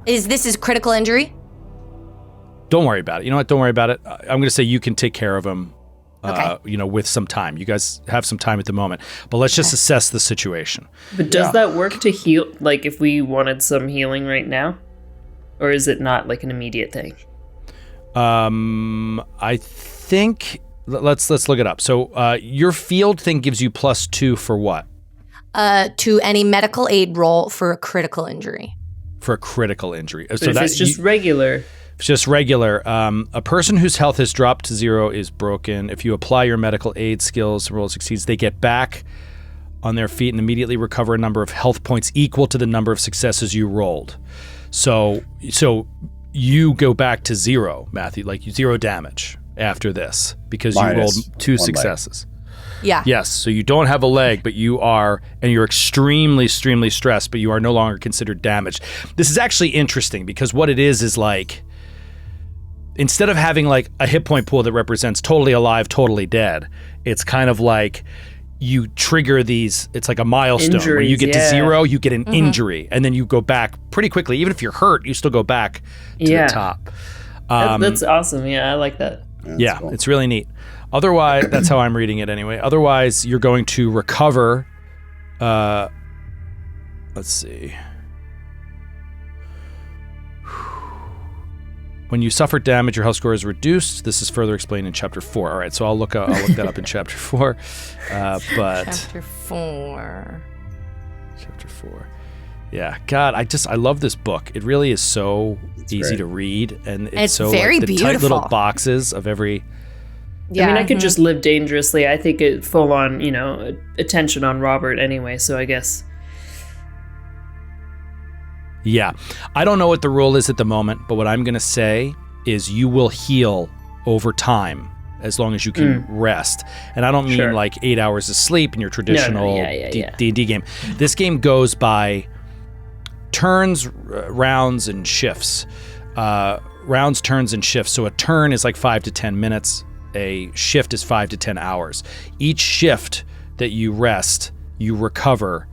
this is critical injury? Don't worry about it. You know what? Don't worry about it. I'm going to say you can take care of him. Okay. With some time. You guys have some time at the moment. But let's just assess the situation. But does that work to heal? Like if we wanted some healing right now, or is it not like an immediate thing? I think let's look it up. So your field thing gives you +2 for what? To any medical aid roll for a critical injury. For a critical injury. But if it's just regular. It's just regular. A person whose health has dropped to 0 is broken. If you apply your medical aid skills, the roll succeeds. They get back on their feet and immediately recover a number of health points equal to the number of successes you rolled. So you go back to 0, Matthew, like 0 damage after this because you rolled 2 successes. Yeah. Yes, so you don't have a leg, but you're extremely, extremely stressed, but you are no longer considered damaged. This is actually interesting because what it is like, instead of having like a hit point pool that represents totally alive, totally dead, it's kind of like you trigger these, it's like a milestone. Injuries, when you get to 0, you get an injury, and then you go back pretty quickly. Even if you're hurt, you still go back to the top. That's awesome. Yeah, I like that. Yeah, cool. it's really neat. Otherwise, that's how I'm reading it anyway. Otherwise, you're going to recover, let's see. When you suffer damage, your health score is reduced. This is further explained in Chapter 4. All right, so I'll look that up in Chapter 4. Chapter 4. Chapter 4. Yeah, God, I love this book. It really is so easy great. to read, and It's so very like, the tight beautiful. little boxes of every. Yeah. I mean, I could just live dangerously. I think it full on, attention on Robert anyway. So I guess. Yeah, I don't know what the rule is at the moment, but what I'm going to say is you will heal over time as long as you can rest. And I don't mean like 8 hours of sleep in your traditional D&D game. This game goes by turns, rounds, and shifts. Rounds, turns, and shifts. So a turn is like 5 to 10 minutes. A shift is 5 to 10 hours. Each shift that you rest, you recover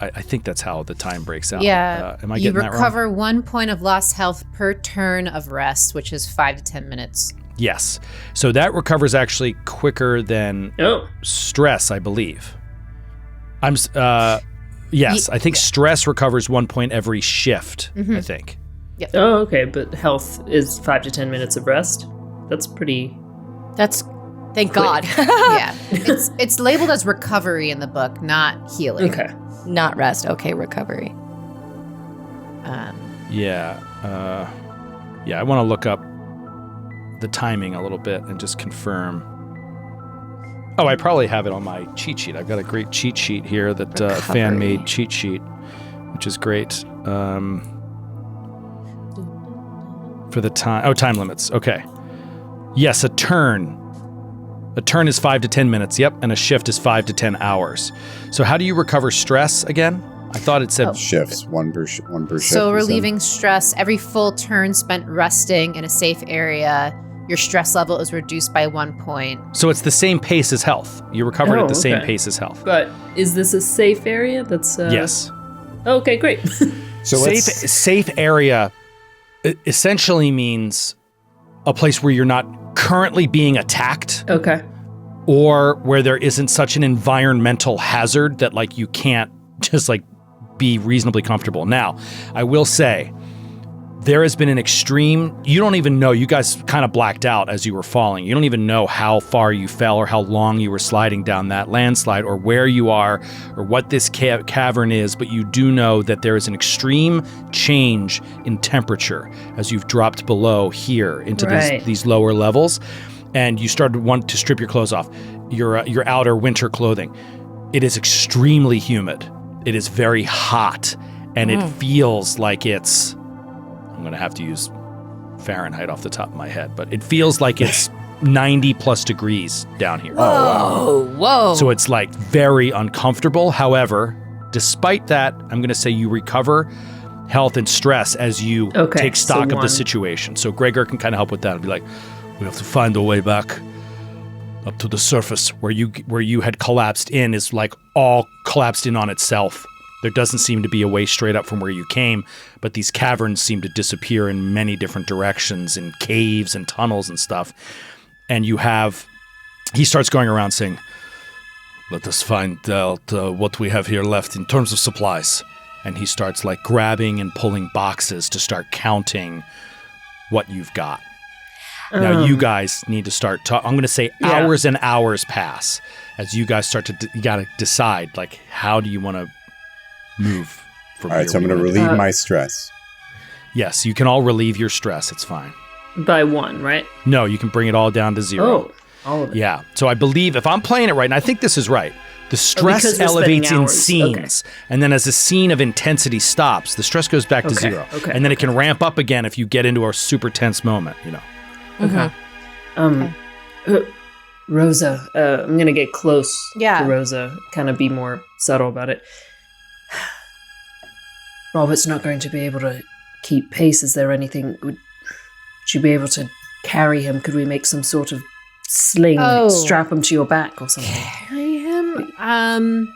I think that's how the time breaks out. Yeah. Am I you getting that wrong? recover 1 point of lost health per turn of rest, which is 5 to 10 minutes. Yes. So that recovers actually quicker than stress, I believe. Yes, I think stress recovers 1 point every shift, I think. Yep. Oh, okay. But health is 5 to 10 minutes of rest. That's pretty. That's thank God. Yeah. It's labeled as recovery in the book, not healing. Okay. Not rest. Okay, recovery. Yeah. I want to look up the timing a little bit and just confirm. Oh, I probably have it on my cheat sheet. I've got a great cheat sheet here that fan-made cheat sheet, which is great. For the time. Oh, time limits. Okay. Yes, a turn. A turn is 5 to 10 minutes, yep, and a shift is 5 to 10 hours. So how do you recover stress again? I thought it said shifts, one per shift. So relieving stress, every full turn spent resting in a safe area, your stress level is reduced by 1 point. So it's the same pace as health. You recovered at the same pace as health. But is this a safe area? That's Yes. Okay, great. So safe area essentially means a place where you're not currently being attacked. Okay. Or where there isn't such an environmental hazard that like you can't just like be reasonably comfortable. Now, I will say there has been an extreme, you don't even know, you guys kind of blacked out as you were falling. You don't even know how far you fell or how long you were sliding down that landslide or where you are or what this cavern is, but you do know that there is an extreme change in temperature as you've dropped below here into these lower levels, and you started to want to strip your clothes off, your outer winter clothing. It is extremely humid. It is very hot, and it feels like it's, I'm going to have to use Fahrenheit off the top of my head, but it feels like it's 90 plus degrees down here. Whoa. So it's like very uncomfortable. However, despite that, I'm going to say you recover health and stress as you take stock of the situation. So Gregor can kind of help with that and be like, we have to find a way back up to the surface where you had collapsed in is like all collapsed in on itself. There doesn't seem to be a way straight up from where you came, but these caverns seem to disappear in many different directions, in caves and tunnels and stuff. And he starts going around saying, let us find out what we have here left in terms of supplies. And he starts like grabbing and pulling boxes to start counting what you've got. Now you guys need to start I'm going to say hours and hours pass as you guys start to, you got to decide like, how do you want to move from all right, so I'm going to relieve my stress. Yes, you can all relieve your stress. It's fine. By 1, right? No, you can bring it all down to 0. Oh, All of it. Yeah. So I believe if I'm playing it right, and I think this is right, the stress because we're elevates spending in hours. scenes. And then as the scene of intensity stops, the stress goes back to zero. Okay. And then it can ramp up again if you get into a super tense moment, you know. Rosa, I'm going to get close Yeah. to Rosa, kind of be more subtle about it. Robert's not going to be able to keep pace. Is there anything? Would you be able to carry him? Could we make some sort of sling, like strap him to your back or something? Carry him?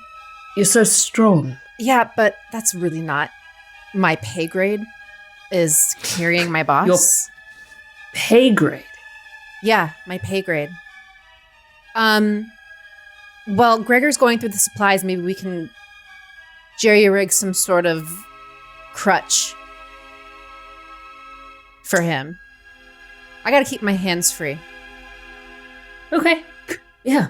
You're so strong. Yeah, but that's really not my pay grade, is carrying my boss. Your pay grade? Yeah, my pay grade. Well, Gregor's going through the supplies. Maybe we can jerry-rig some sort of crutch for him. I gotta keep my hands free. Okay. Yeah.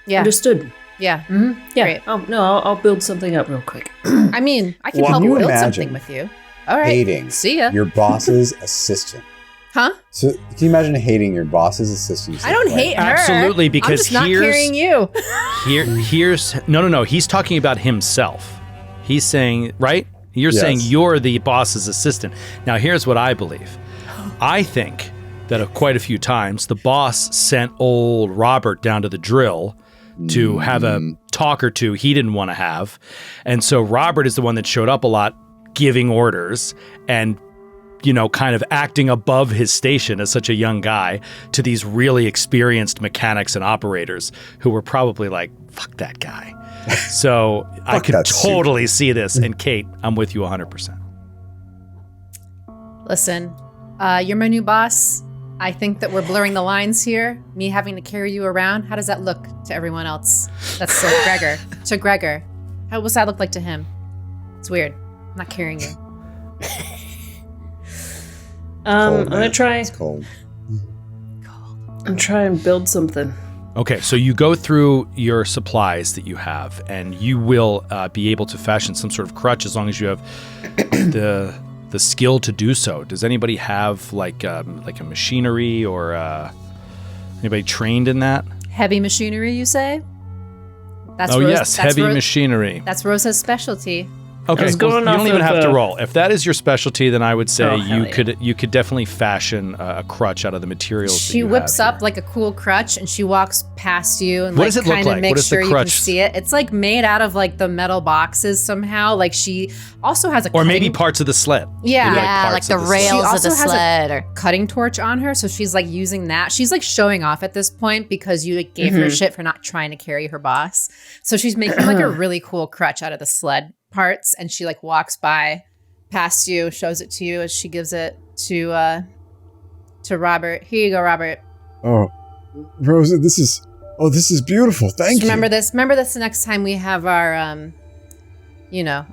Yeah. Understood. Yeah. Mm-hmm. Yeah. Great. Oh, no, I'll build something up real quick. I mean, I can Well, help can you build imagine something with you. All right. hating See ya. your boss's assistant. Huh? So can you imagine hating your boss's assistant? I don't hate her. Absolutely, I'm because just not here's- carrying you. Here's no. He's talking about himself. He's saying, right? You're Yes. saying you're the boss's assistant. Now, here's what I believe. I think that quite a few times the boss sent old Robert down to the drill to have a talk or two he didn't want to have. And so Robert is the one that showed up a lot, giving orders and, you know, kind of acting above his station as such a young guy to these really experienced mechanics and operators who were probably like, fuck that guy. So I could that totally see this. And Kate, I'm with you 100%. Listen, you're my new boss. I think that we're blurring the lines here. Me having to carry you around. How does that look to everyone else? That's so Gregor. To Gregor. How does that look like to him? It's weird. I'm not carrying you. I'm gonna try. It's cold. I'm trying to build something. Okay, so you go through your supplies that you have, and you will be able to fashion some sort of crutch as long as you have the skill to do so. Does anybody have like a machinery or anybody trained in that? Heavy machinery, you say? That's Yes, heavy machinery. That's Rosa's specialty. Okay, was well, going you off don't even of, have to roll. If that is your specialty, then I would say Oh, hell yeah. you could definitely fashion a crutch out of the materials. that She you whips have up here. like a cool crutch and she walks past you and What like does it look kind like? of makes What is the sure you can crutch? see it. It's like made out of like the metal boxes somehow. Like she also has a or maybe cutting- parts of the sled. Yeah. Maybe Yeah, like parts the of sled. rails She of also the has a- sled. Or cutting torch on her, so she's like using that. She's like showing off at this point because you like, gave her shit for not trying to carry her boss. So she's making like a really cool crutch out of the sled parts, and she like walks by past you, shows it to you as she gives it to Robert. Here you go, Robert. Oh, Rosa, this is beautiful. Thank Just you. remember this. Remember this the next time we have our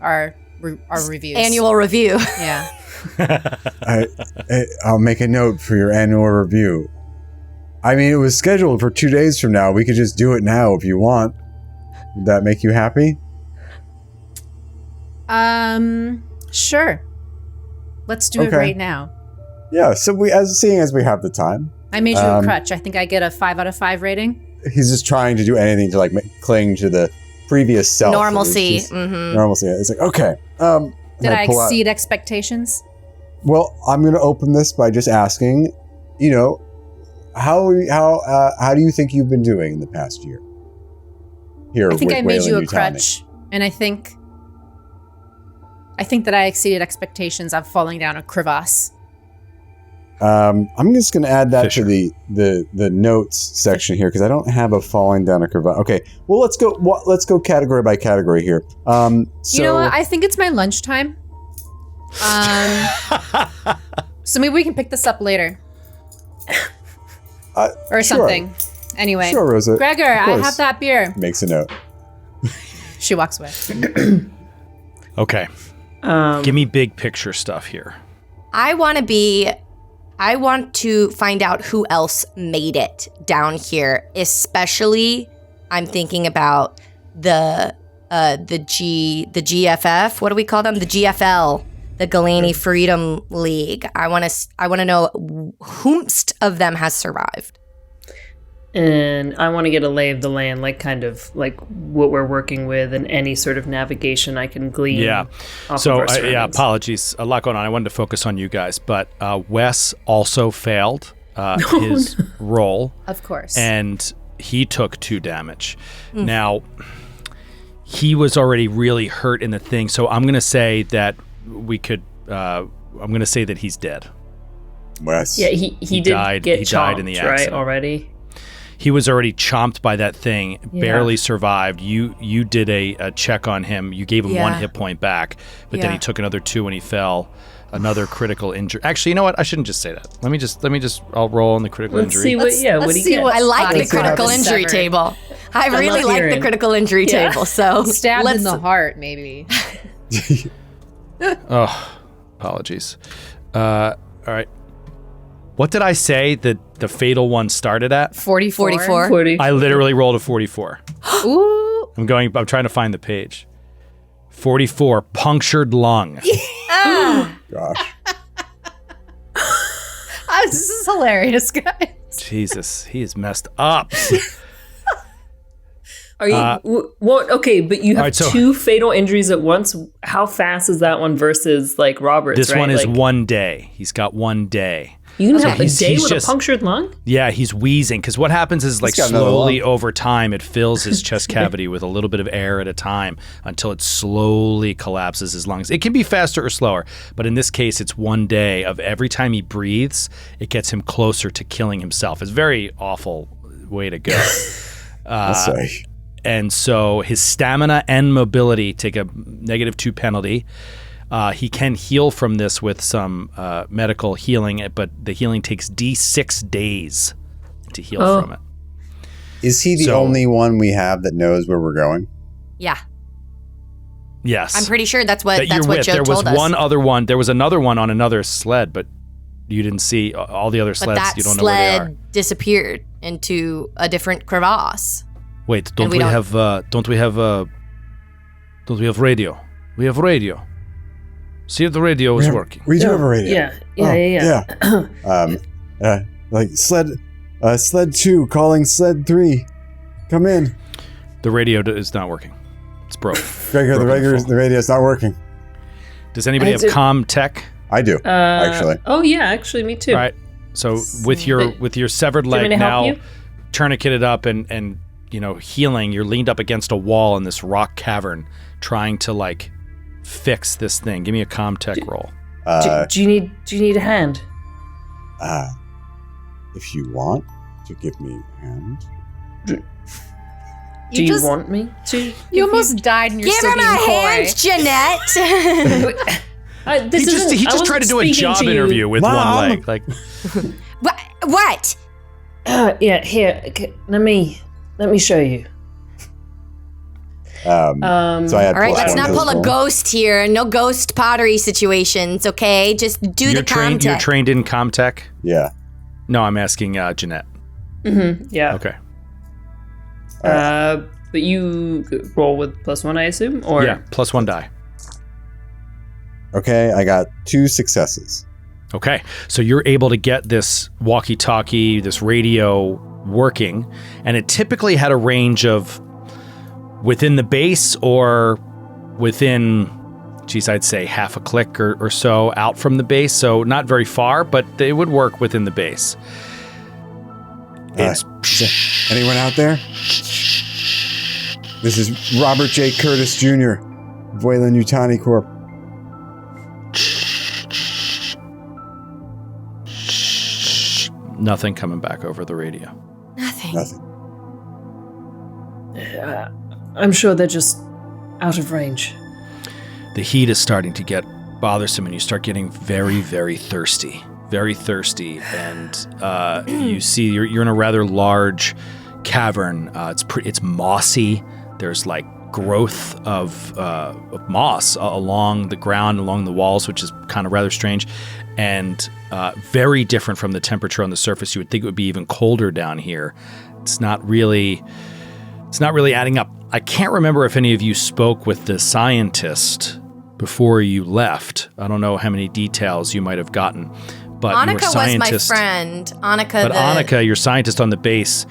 our reviews. annual review. Yeah. I'll make a note for your annual review. I mean, it was scheduled for 2 days from now. We could just do it now if you want. Would that make you happy? Sure. Let's do it Okay. right now. Yeah. So seeing as we have the time, I made you a crutch. I think I get a 5 out of 5 rating. he's just trying to do anything to like cling to the previous self. Normalcy. It's just Mm-hmm. Normalcy. It's like okay. Did I pull out- exceed expectations? Well, I'm going to open this by just asking, you know, how do you think you've been doing in the past year? Here, I think with I made Waylon, you a tell me. crutch, and I think that I exceeded expectations of falling down a crevasse. I'm just going to add that Fisher. to the notes section here because I don't have a falling down a crevasse. Okay, well let's go category by category here. So You know what? I think it's my lunchtime. So maybe we can pick this up later or sure. something. Anyway, Sure, Rosa. Gregor, Of I course. have that beer. Makes a note. She walks away. Okay. Give me big picture stuff here. I want to find out who else made it down here. Especially, I'm thinking about the GFF. What do we call them? The GFL, the Galini Freedom League. I want to know whomst of them has survived. And I want to get a lay of the land, like kind of like what we're working with and any sort of navigation I can glean. Yeah. Off So, of our surroundings. apologies. A lot going on. I wanted to focus on you guys, but Wes also failed his roll. Of course. And he took 2 damage. Now, he was already really hurt in the thing, so I'm going to say that we could, I'm going to say that he's dead. Wes. Yeah, he did died- get he chomped, died in the right, accident. already? He was already chomped by that thing, Yeah. barely survived. You did a check on him. You gave him 1 Yeah. hit point back, but then Yeah. he took another 2 when he fell. Another critical injury. Actually, you know what? I shouldn't just say that. Let me just. I'll roll on the critical Let's injury. see what. Let's what he see gets. what- I like the Bodies critical are injury severed. table. I really not like the hearing. critical injury Yeah. table. So Stabbed let's in the heart, maybe. Oh, apologies. All right. What did I say that the fatal one started at? 44. 44. 40. I literally rolled a 44. Ooh. I'm trying to find the page. 44, punctured lung. Gosh. This is hilarious, guys. Jesus, he is messed up. Are you what? Okay, but you have right, so- 2 fatal injuries at once. How fast is that one versus like Robert's? This right? one is like, 1 day. He's got 1 day. You can have a he's- day he's with just- a punctured lung. Yeah, he's wheezing because what happens is like got another slowly lung. over time it fills his chest cavity with a little bit of air at a time until it slowly collapses his lungs. It can be faster or slower, but in this case it's 1 day of every time he breathes, it gets him closer to killing himself. It's a very awful way to go. I'll say. And so his stamina and mobility take a -2 penalty. He can heal from this with some medical healing, but the healing takes D6 days to heal from it. Is he the So- only one we have that knows where we're going? Yeah, Yes. I'm pretty sure that's what that you're that's what with. Joe There was told us. one other one. There was another one on another sled, but you didn't see all the other But sleds. that You don't know where they are. sled disappeared into a different crevasse. Wait, don't we we don't- have? Don't we have radio? We have radio. See if the radio is working. We do have a radio. Yeah. Like sled 2 calling sled 3. Come in. The radio is not working. It's broke. Gregor, Broken full. the radio's not working. Does anybody I have do- comm tech? I do, actually. Oh yeah, actually, me too. All right. So with your severed Do you want leg me to help now, you? tourniqueted up and healing, you're leaned up against a wall in this rock cavern, trying to like fix this thing. Give me a comm tech roll. Do you need a hand? If you want to give me a hand. Do you want me to? You almost died and you're Give still him being a coy. hand, Jeanette. He just tried to do a job interview with Mom! one leg. Like What? Yeah, here. Let me show you. So I had All right, plus let's one not to this pull a roll. ghost here. No ghost pottery situations, okay? Just do you're the trained. You're contact. trained in comm tech. Yeah. No, I'm asking Jeanette. Yeah. Okay. But you roll with +1, I assume, or Yeah, +1 die. Okay, I got 2 successes. Okay, so you're able to get this walkie-talkie, this radio working, and it typically had a range of within the base or within, I'd say half a click or so out from the base, so not very far, but they would work within the base. It's Is there anyone out there? This is Robert J. Curtis Jr. of Wayland Yutani Corp. nothing coming back over the radio. Nothing. Nothing. I'm sure they're just out of range. The heat is starting to get bothersome and you start getting very, very thirsty. Very thirsty. And you see you're in a rather large cavern. It's mossy. There's like growth of moss along the ground, along the walls, which is kind of rather strange. And very different from the temperature on the surface. You would think it would be even colder down here. It's not really adding up. I can't remember if any of you spoke with the scientist before you left. I don't know how many details you might have gotten, but your Annika was my scientist, friend. Annika, Annika, your scientist on the base,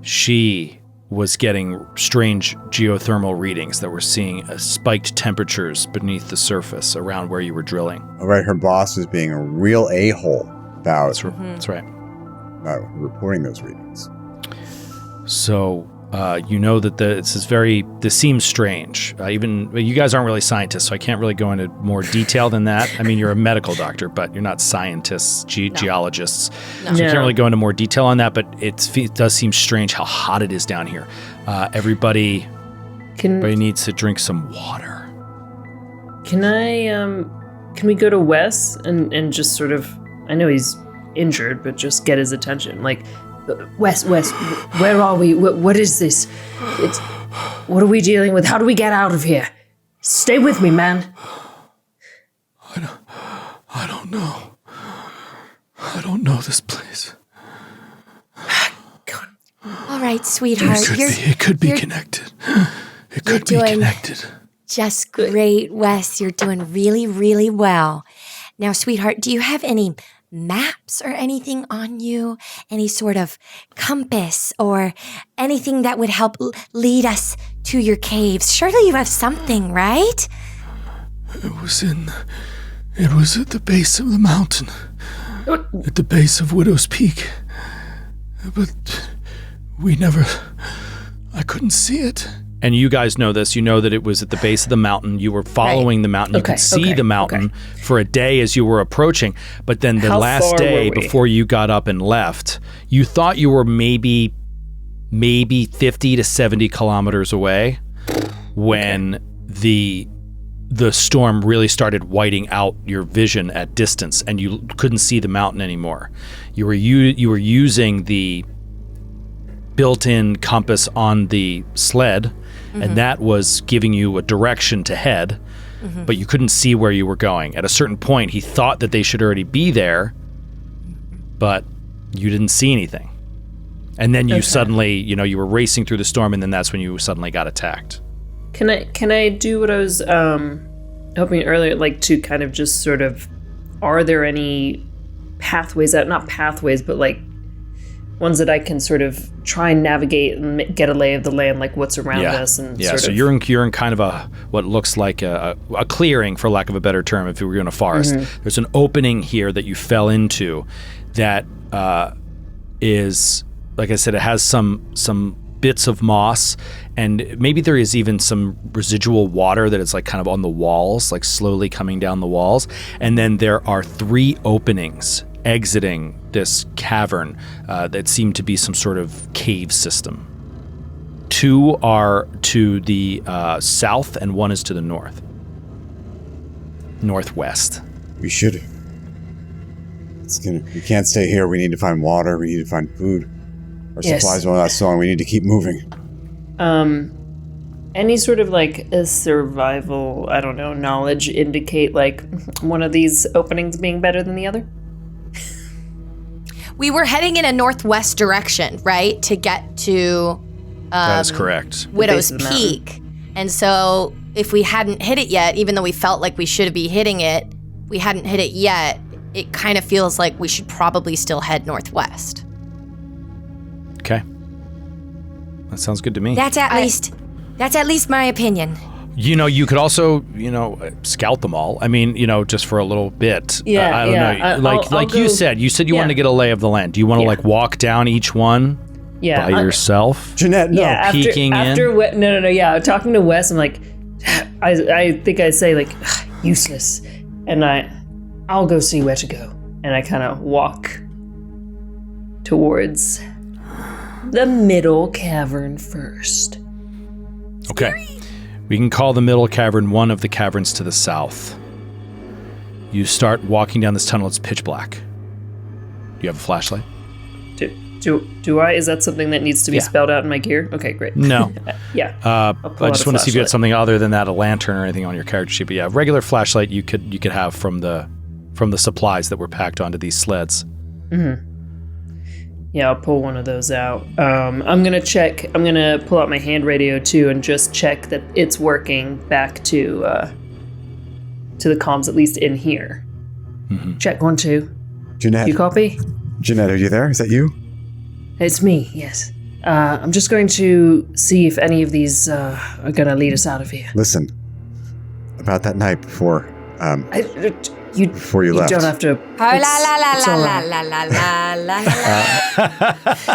she was getting strange geothermal readings that were seeing spiked temperatures beneath the surface around where you were drilling. All right, her boss was being a real a-hole about, That's right. about reporting those readings. So you know that this seems strange. Even you guys aren't really scientists, so I can't really go into more detail than that. I mean, you're a medical doctor, but you're not scientists, geologists. No. So I can't really go into more detail on that, but it does seem strange how hot it is down here. Everybody needs to drink some water. Can we go to Wes and just sort of, I know he's injured, but just get his attention. Like, Wes, where are we? What is this? What are we dealing with? How do we get out of here? Stay with me, man. I don't know. I don't know this place. All right, sweetheart. It could be connected. It could be connected. Just great, Wes. You're doing really, really well. Now, sweetheart, do you have any maps or anything on you? Any sort of compass or anything that would help lead us to your caves? Surely you have something, right? It was at the base of the mountain. At the base of Widow's Peak. But I couldn't see it. And you guys know this. You know that it was at the base of the mountain. You were following the mountain. You could see the mountain for a day as you were approaching. But then the last day before you got up and left, you thought you were maybe 50 to 70 kilometers away when the storm really started whiting out your vision at distance, and you couldn't see the mountain anymore. You were using the built-in compass on the sled, and that was giving you a direction to head, but you couldn't see where you were going. At a certain point, he thought that they should already be there, but you didn't see anything. And then you suddenly, you were racing through the storm, and then that's when you suddenly got attacked. Can I do what I was hoping earlier, like to kind of just sort of, are there any pathways not pathways, but like ones that I can sort of try and navigate and get a lay of the land, like what's around us, and so you're in kind of what looks like a clearing, for lack of a better term, if you were in a forest. There's an opening here that you fell into that is, like I said, it has some bits of moss, and maybe there is even some residual water that is like kind of on the walls, like slowly coming down the walls. And then there are 3 openings exiting this cavern that seem to be some sort of cave system. 2 are to the south, and 1 is to the northwest. We can't stay here. We need to find water. We need to find food. Our supplies will not so long. We need to keep moving. Any sort of like a survival, I don't know, knowledge indicate like one of these openings being better than the other? We were heading in a northwest direction, right? To get to that is correct. Widow's Peak. And so if we hadn't hit it yet, even though we felt like we should be hitting it, we hadn't hit it yet, it kind of feels like we should probably still head northwest. Okay. That sounds good to me. That's at least my opinion. You could also, scout them all. I mean, just for a little bit. I don't know. Like you said you wanted to get a lay of the land. Do you want to like walk down each one by yourself? Jeanette, no. Peeking in? No. Yeah, talking to Wes, I'm like, I think I say like, useless. And I'll go see where to go. And I kind of walk towards the middle cavern first. Okay. We can call the middle cavern one of the caverns to the south. You start walking down this tunnel. It's pitch black. Do you have a flashlight? Do I? Is that something that needs to be spelled out in my gear? Okay, great. No. Yeah. I just want to see if you had something other than that, a lantern or anything on your character sheet. But yeah, regular flashlight you could have from the supplies that were packed onto these sleds. Mm-hmm. Yeah, I'll pull one of those out. I'm gonna pull out my hand radio too and just check that it's working back to the comms, at least in here. Mm-hmm. Check 1, 2. Jeanette. You copy? Jeanette, are you there? Is that you? It's me, yes. I'm just going to see if any of these are going to lead us out of here. Listen, about that night before you left. You don't have to.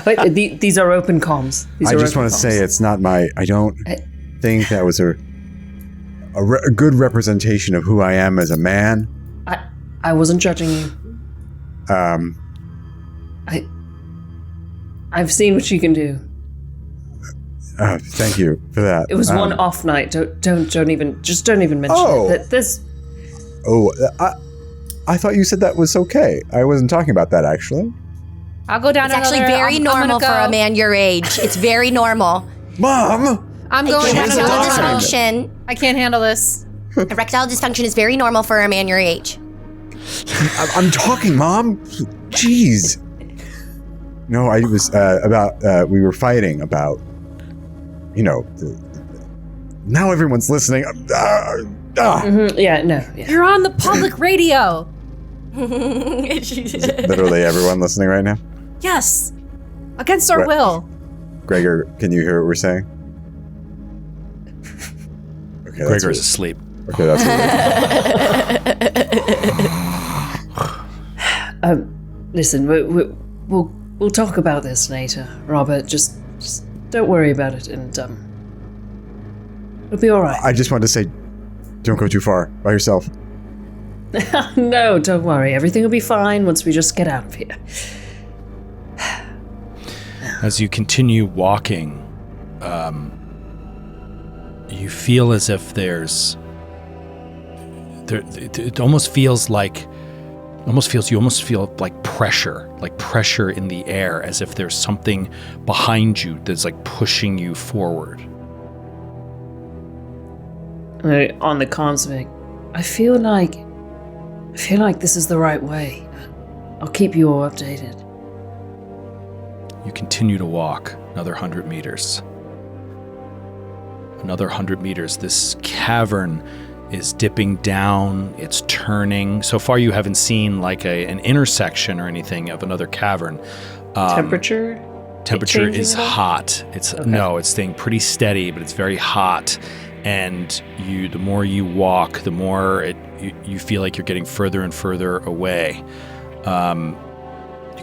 Wait, these are open comms. I just want to say it's not my. I don't think that was a good representation of who I am as a man. I wasn't judging you. I've seen what you can do. Thank you for that. It was one off night. Don't even mention it. This. Oh, I thought you said that was okay. I wasn't talking about that actually. I'll go down. It's actually very normal for a man your age. It's very normal. Mom, I'm going down erectile another dysfunction. I can't handle this. Erectile dysfunction is very normal for a man your age. I'm talking, Mom. Jeez. No, I was about. We were fighting about. Now everyone's listening. Mm-hmm. Yeah, no. Yeah. You're on the public radio. Literally everyone listening right now? Yes. Against our will. Gregor, can you hear what we're saying? Okay, Gregor's asleep. Okay, that's weird. Listen, we'll talk about this later, Robert. Just don't worry about it, and it'll be all right. I just wanted to say, don't go too far by yourself. No, don't worry. Everything will be fine once we just get out of here. As you continue walking, you feel as if it almost feels like pressure in the air, as if there's something behind you that's like pushing you forward. On the comms, Vic, I feel like this is the right way. I'll keep you all updated. You continue to walk another 100 meters. Another 100 meters. This cavern is dipping down. It's turning. So far, you haven't seen like an intersection or anything of another cavern. Temperature is hot. It's staying pretty steady, but it's very hot. And the more you walk, the more you feel like you're getting further and further away. You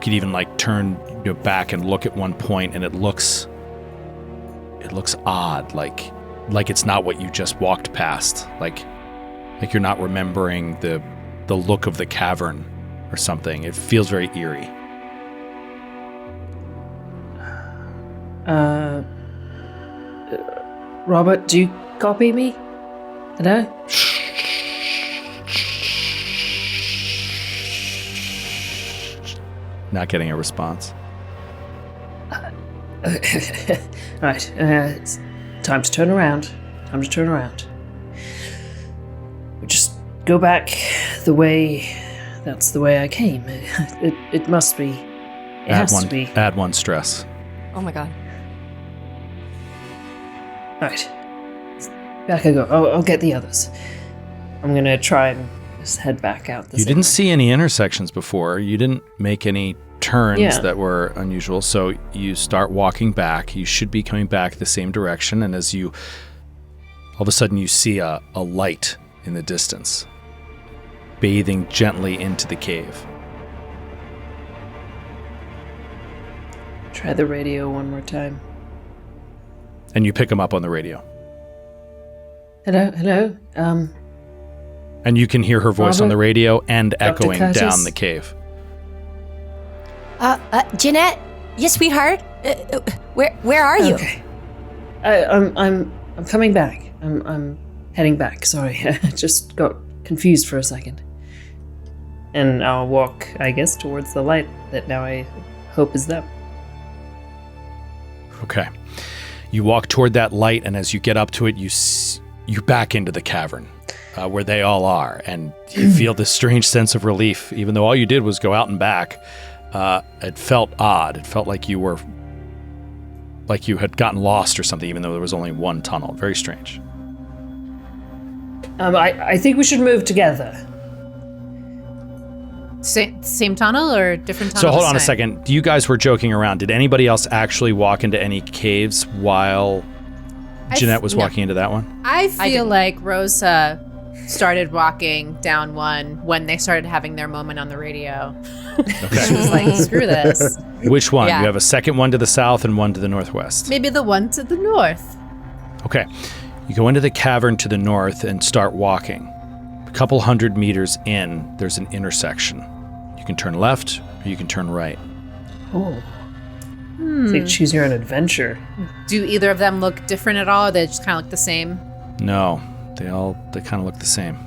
could even like turn back and look at one point, and it looks odd, like it's not what you just walked past, like you're not remembering the look of the cavern or something. It feels very eerie. Robert, do you copy me? Hello? Not getting a response. Right, it's time to turn around. We just go back that's the way I came. It must be. It has to be. Add one stress. Oh my god. Right. Back I go. I'll get the others. I'm gonna try and just head back out this You didn't see any intersections before. You didn't make any turns that were unusual. So you start walking back. You should be coming back the same direction. And as you, all of a sudden you see a light in the distance, bathing gently into the cave. Try the radio one more time. And you pick them up on the radio. Hello? And you can hear her voice Robert? on the radio and echoing Curtis? down the cave. Jeanette? Yes, sweetheart? Where are you? Okay. I'm coming back. I'm heading back. Sorry, I just got confused for a second. And I'll walk, I guess, towards the light that now I hope is them. Okay. You walk toward that light, and as you get up to it, you back into the cavern where they all are, and you feel this strange sense of relief, even though all you did was go out and back. It felt odd. It felt like you had gotten lost or something, even though there was only one tunnel. Very strange. I think we should move together. Same tunnel or different tunnel? So hold on a second. You guys were joking around. Did anybody else actually walk into any caves while Jeanette was walking into that one? I feel like Rosa started walking down one when they started having their moment on the radio. Okay. She was like, screw this. Which one? Yeah. You have a second one to the south and one to the northwest. Maybe the one to the north. Okay. You go into the cavern to the north and start walking. A couple 100 meters in, there's an intersection. You can turn left or you can turn right. Oh. It's like choose your own adventure. Do either of them look different at all? Or they just kind of look the same? No, they kind of look the same.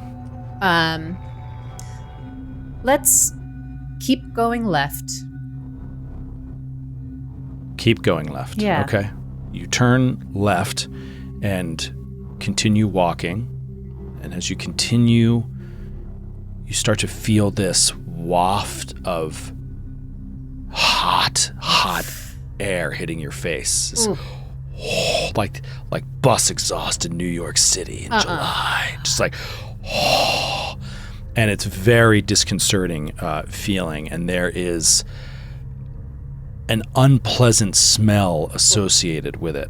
Let's keep going left. Keep going left. Yeah. Okay. You turn left and continue walking. And as you continue, you start to feel this waft of hot air hitting your face. This, like bus exhaust in New York City in July. Just like, and it's very disconcerting feeling. And there is an unpleasant smell associated with it.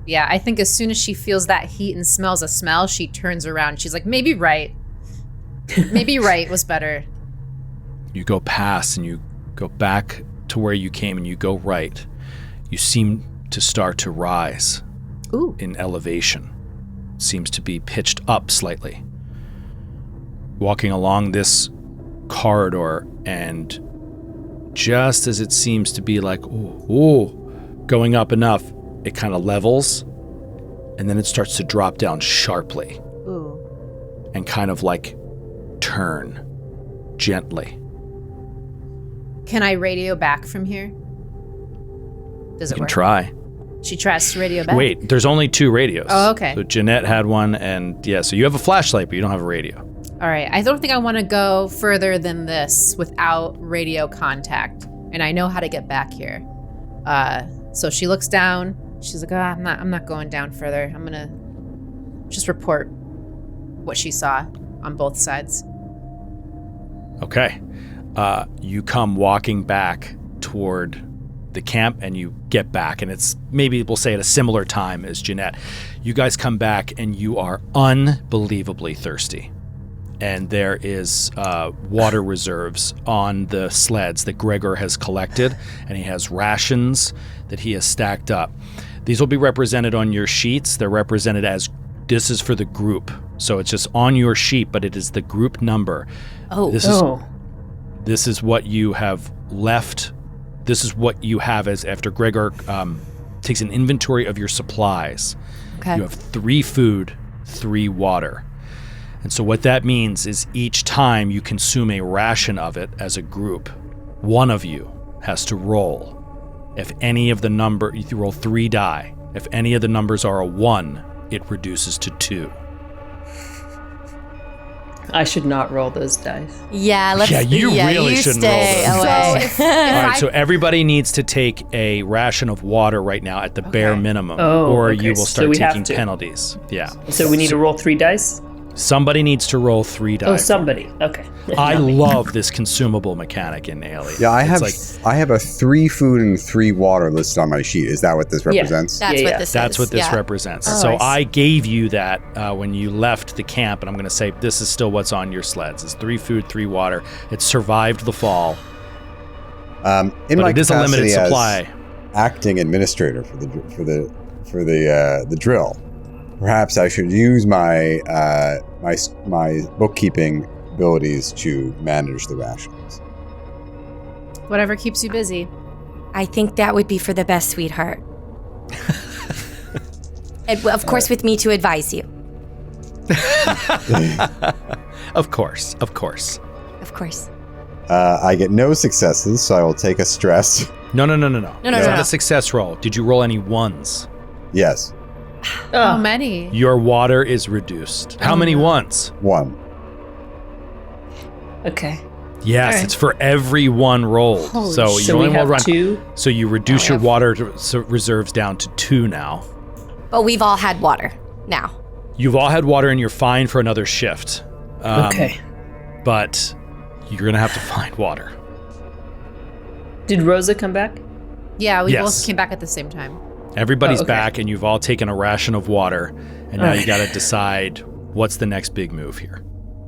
Yeah, I think as soon as she feels that heat and smells a smell, she turns around. She's like, maybe right. Maybe right was better. You go past and you go back to where you came and you go right. You seem to start to rise in elevation. Seems to be pitched up slightly. Walking along this corridor, and just as it seems to be like, going up enough, it kind of levels, and then it starts to drop down sharply. And kind of like turn gently. Can I radio back from here? Does it You can work? try. She tries to radio back. Wait, there's only 2 radios. Oh, okay. So Jeanette had one, and so you have a flashlight, but you don't have a radio. All right. I don't think I want to go further than this without radio contact, and I know how to get back here. So she looks down. She's like, I'm not going down further. I'm gonna just report what she saw on both sides. Okay. You come walking back toward the camp, and you get back, and it's maybe we'll say at a similar time as Jeanette. You guys come back, and you are unbelievably thirsty. And there is water reserves on the sleds that Gregor has collected, and he has rations that he has stacked up. These will be represented on your sheets. They're represented as, this is for the group. So it's just on your sheet, but it is the group number. This is what you have left. This is what you have as after Gregor takes an inventory of your supplies. Okay. You have 3 food, 3 water. And so what that means is each time you consume a ration of it as a group, one of you has to roll. If any of the number, you roll 3 die. If any of the numbers are a 1, it reduces to 2. I should not roll those dice. Yeah, let's. You really shouldn't roll stay those. away. All right, so everybody needs to take a ration of water right now at the bare minimum, or you will start taking penalties. Yeah. So we need to roll 3 dice? Somebody needs to roll 3 dice. Oh, somebody. Okay. I love this consumable mechanic in Alien. Yeah, I It's have a 3 food and 3 water listed on my sheet. Is that what this represents? That's what this That's is. what this Yeah. represents. Oh, so I see. I gave you that when you left the camp, and I'm going to say this is still what's on your sleds. It's 3 food, 3 water. It survived the fall, In but my it is a limited capacity as supply. acting administrator for the drill, perhaps I should use my my bookkeeping abilities to manage the rations. Whatever keeps you busy. I think that would be for the best, sweetheart. And, of course, with me to advise you. Of course. Of course. I get no successes, so I will take a stress. No. No. It's not a success roll. Did you roll any 1s? Yes, How many? Your water is reduced. How many 1s? 1. Okay. Yes, All right. it's for every 1 rolled. So you So only we will have run 2? So you reduce your water reserves down to 2 now. But we've all had water now. You've all had water, and you're fine for another shift. Okay. But you're going to have to find water. Did Rosa come back? Yeah, we Yes. both came back at the same time. Everybody's okay. back, and you've all taken a ration of water, and now you got to decide what's the next big move here.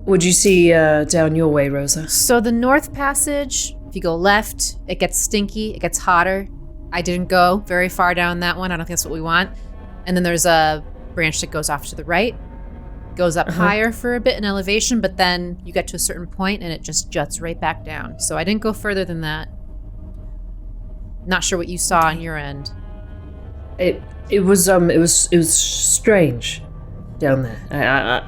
What'd you see down your way, Rosa? So the North Passage, if you go left, it gets stinky, it gets hotter. I didn't go very far down that one. I don't think that's what we want. And then there's a branch that goes off to the right, goes up higher for a bit in elevation, but then you get to a certain point and it just juts right back down. So I didn't go further than that. Not sure what you saw on your end. It was strange down there.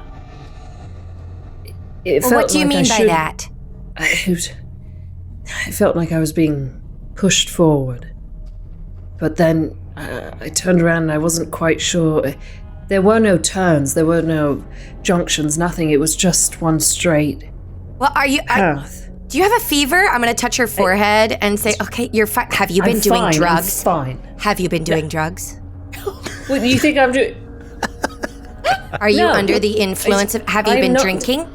It felt What do you like mean I by should- that? I felt like I was being pushed forward. But then I turned around and I wasn't quite sure. There were no turns, there were no junctions, nothing. It was just one straight Well, path. do you have a fever? I'm going to touch her forehead and say, okay, you're fine. Have you been doing drugs? I'm fine. Have you been doing drugs? What do you think I'm doing? Are you No, under the influence of, have you I'm been not- drinking?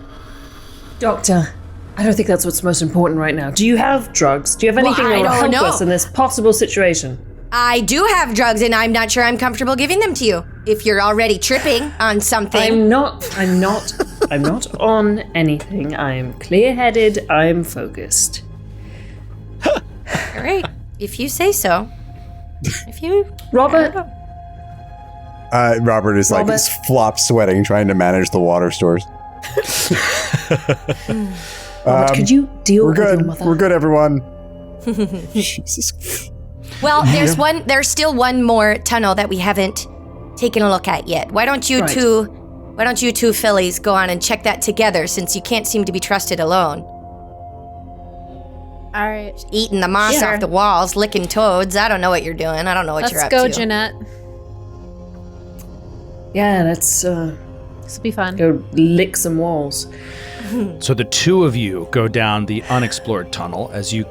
Doctor, I don't think that's what's most important right now. Do you have drugs? Do you have anything Well, I that will don't help know. us in this possible situation? I do have drugs and I'm not sure I'm comfortable giving them to you. If you're already tripping on something. I'm not on anything. I'm clear-headed, I'm focused. All right. If you say so. If you... Robert, Robert is like Robert. flop sweating, trying to manage the water stores. Robert, could you deal We're with your good. mother? We're good, everyone. Jesus. Well, there's still one more tunnel that we haven't taken a look at yet. Why don't you two fillies go on and check that together, since you can't seem to be trusted alone? All right. Eating the moss Sure. off the walls, licking toads. I don't know what you're doing. I don't know what you're Let's up go, to. Jeanette. Yeah, let's This will be fun. go lick some walls. So the two of you go down the unexplored tunnel. As you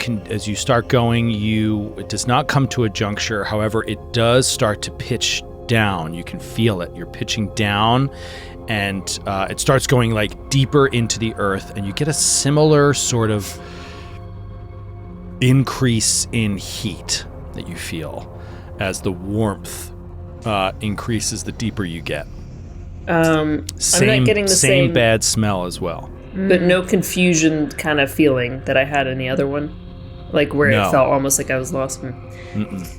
start going, it does not come to a juncture. However, it does start to pitch down. You can feel it. You're pitching down, and it starts going like deeper into the earth, and you get a similar sort of increase in heat that you feel as the warmth increases the deeper you get. I'm not getting the same bad smell as well. but no confusion kind of feeling that I had in the other one. Like where No. it felt almost like I was lost.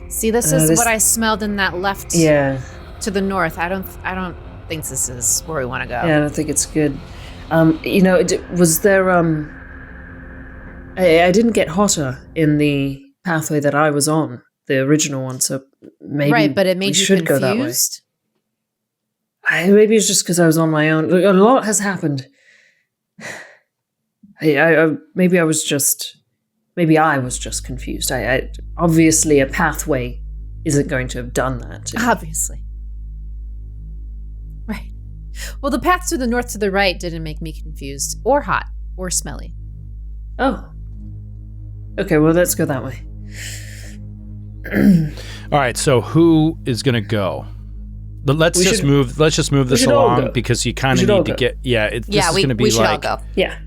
See, this is this- what I smelled in that left Yeah. to the north. I don't think this is where we want to go. Yeah, I don't think it's good. Was there I didn't get hotter in the pathway that I was on, the original one, so maybe right, but it we made you should go that way. confused. Maybe it's just because I was on my own. A lot has happened. Maybe I was just confused. I obviously a pathway isn't going to have done that. Obviously. Right. Well, the path to the north to the right didn't make me confused or hot or smelly. Oh. Okay, well let's go that way. All right, so who is going to go? Let's just move this should all along go. because you kind We of should all need to go. get this is we going to be should like all go. Yeah.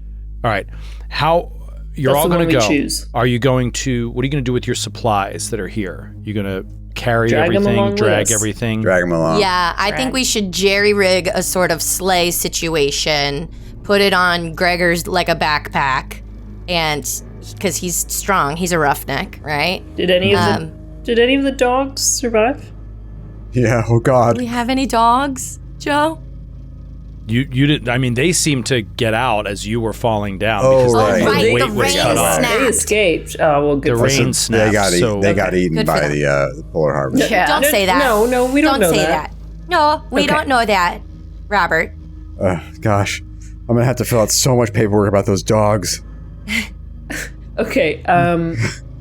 all right. How you're That's all the going one to we go? choose. Are you going to? What are you going to do with your supplies that are here? You going to carry Drag 'em everything, along with drag us. everything? Drag him along. Yeah, I think we should jerry rig a sort of sleigh situation, put it on Gregor's like a backpack, and because he's strong, he's a roughneck, right? Did any of the dogs survive? Yeah. Oh God. Do we have any dogs, Joe? You didn't. I mean, they seemed to get out as you were falling down. Oh, because right. the Oh, right, weight the was rain cut off. snapped. They escaped. Oh well, good The for rain them. snapped. They got so they got eaten Good for by them. the polar harvest. Yeah. Don't say that. No, we don't know say that. No, we Okay. don't know that, Robert. Gosh, I'm gonna have to fill out so much paperwork about those dogs. Okay.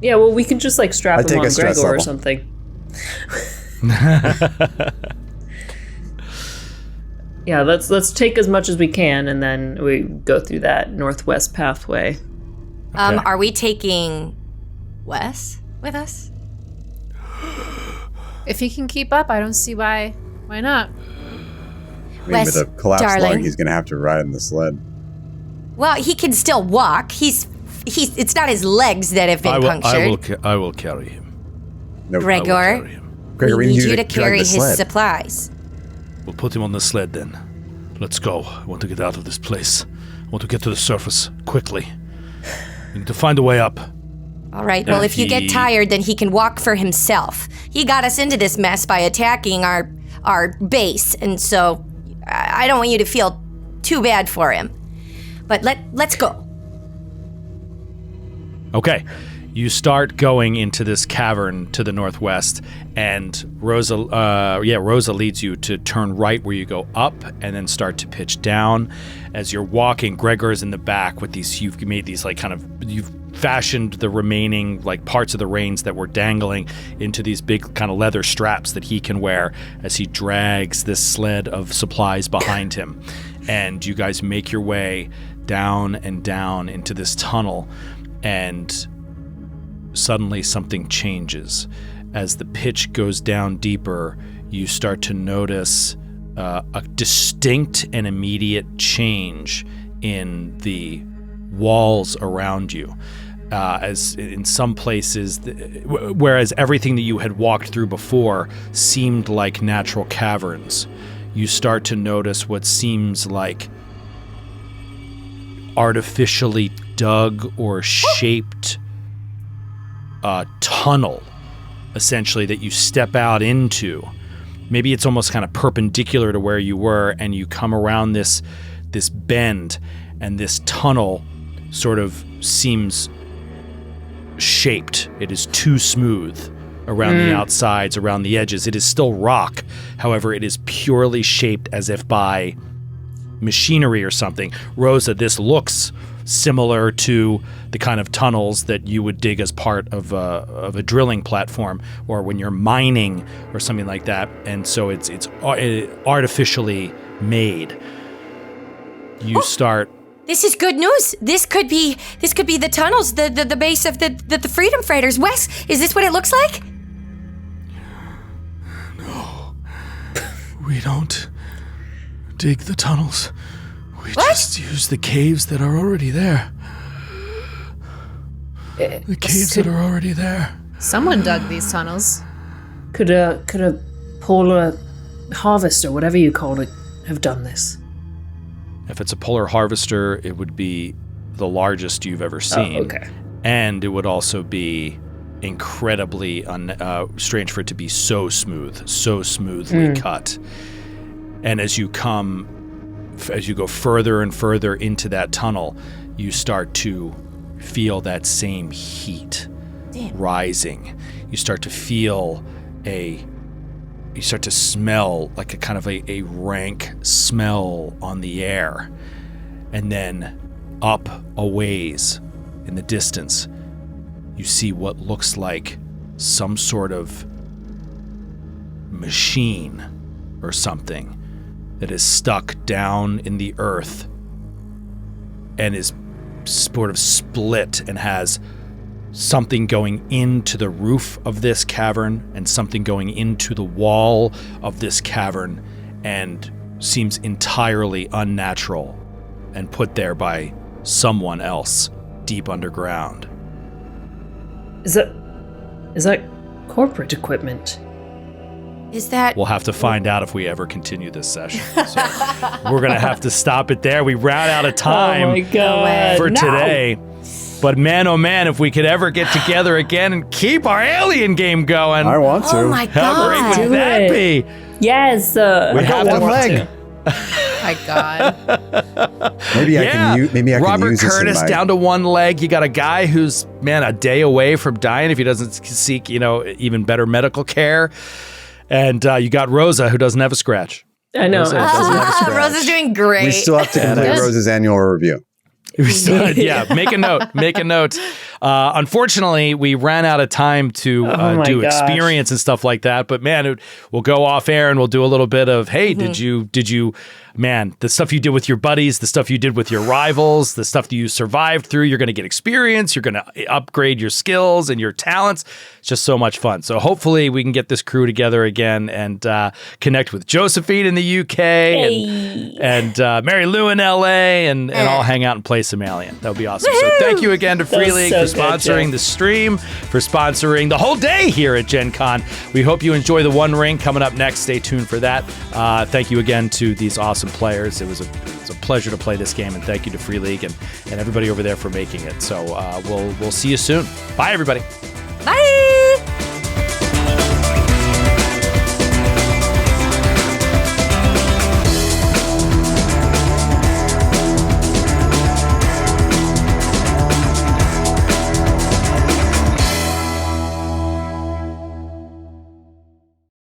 Yeah. Well, we can just like strap I him take on a stress Gregor or level. something. Yeah. Let's take as much as we can, and then we go through that northwest pathway. Okay. Are we taking Wes with us? If he can keep up, I don't see why not. I mean, Wes, with a collapsed darling. lung, he's gonna have to ride in the sled. Well, he can still walk. It's not his legs that have been punctured. I will carry him. No, Gregor, Gregor, we need you to drag carry the his sled. supplies. We'll put him on the sled then. Let's go. I want to get out of this place. I want to get to the surface quickly. We need to find a way up. All right, well, if you get tired, then he can walk for himself. He got us into this mess by attacking our base, and so I don't want you to feel too bad for him. But let's go. Okay. You start going into this cavern to the northwest, and Rosa leads you to turn right where you go up and then start to pitch down. As you're walking, Gregor is in the back with these, you've made these you've fashioned the remaining parts of the reins that were dangling into these big kind of leather straps that he can wear as he drags this sled of supplies behind him. And you guys make your way down and down into this tunnel, and suddenly something changes. As the pitch goes down deeper, you start to notice a distinct and immediate change in the walls around you. As in some places, whereas everything that you had walked through before seemed like natural caverns, you start to notice what seems like artificially dug or shaped tunnel, essentially, that you step out into. Maybe it's almost kind of perpendicular to where you were, and you come around this bend, and this tunnel sort of seems shaped. It is too smooth around the outsides, around the edges. It is still rock. However, it is purely shaped as if by machinery or something. Rosa, this looks similar to the kind of tunnels that you would dig as part of a drilling platform, or when you're mining or something like that. And so it's artificially made. You start. This is good news. This could be the tunnels, the base of the Freedom Fighters. Wes, is this what it looks like? No, we don't dig the tunnels. We just use the caves that are already there. The caves that are already there. Someone dug these tunnels. Could a polar harvester, whatever you call it, have done this? If it's a polar harvester, it would be the largest you've ever seen. Oh, okay. And it would also be incredibly strange for it to be so smoothly cut. And as you go further and further into that tunnel, you start to feel that same heat rising. You start to feel you start to smell like a kind of a rank smell on the air. And then up a ways in the distance, you see what looks like some sort of machine or something that is stuck down in the earth and is sort of split and has something going into the roof of this cavern and something going into the wall of this cavern, and seems entirely unnatural and put there by someone else deep underground. Is that corporate equipment? Is that... We'll have to find out if we ever continue this session. So we're going to have to stop it there. We ran out of time for today. But man, oh man, if we could ever get together again and keep our alien game going. I want to. Oh my How God. great would that be? Yes. We have one leg. My God. Maybe I can use Robert this Curtis in my... down to one leg. You got a guy who's, a day away from dying if he doesn't seek, even better medical care. And you got Rosa, who doesn't have a scratch. I know. Rosa's doing great. We still have to complete Rose's annual review. Yeah, make a note. Unfortunately, we ran out of time to do experience and stuff like that. But man, we'll go off air and we'll do a little bit of, hey, did you, man, the stuff you did with your buddies, the stuff you did with your rivals, the stuff that you survived through, you're going to get experience, you're going to upgrade your skills and your talents. It's just so much fun. So hopefully we can get this crew together again and connect with Josephine in the UK and Mary Lou in LA and all hang out and play some Alien. That would be awesome. So thank you again to Free League for sponsoring the stream, for sponsoring the whole day here at Gen Con. We hope you enjoy the One Ring coming up next. Stay tuned for that. Thank you again to these awesome players. It was a pleasure to play this game, and thank you to Free League and everybody over there for making it. So we'll see you soon. Bye, everybody.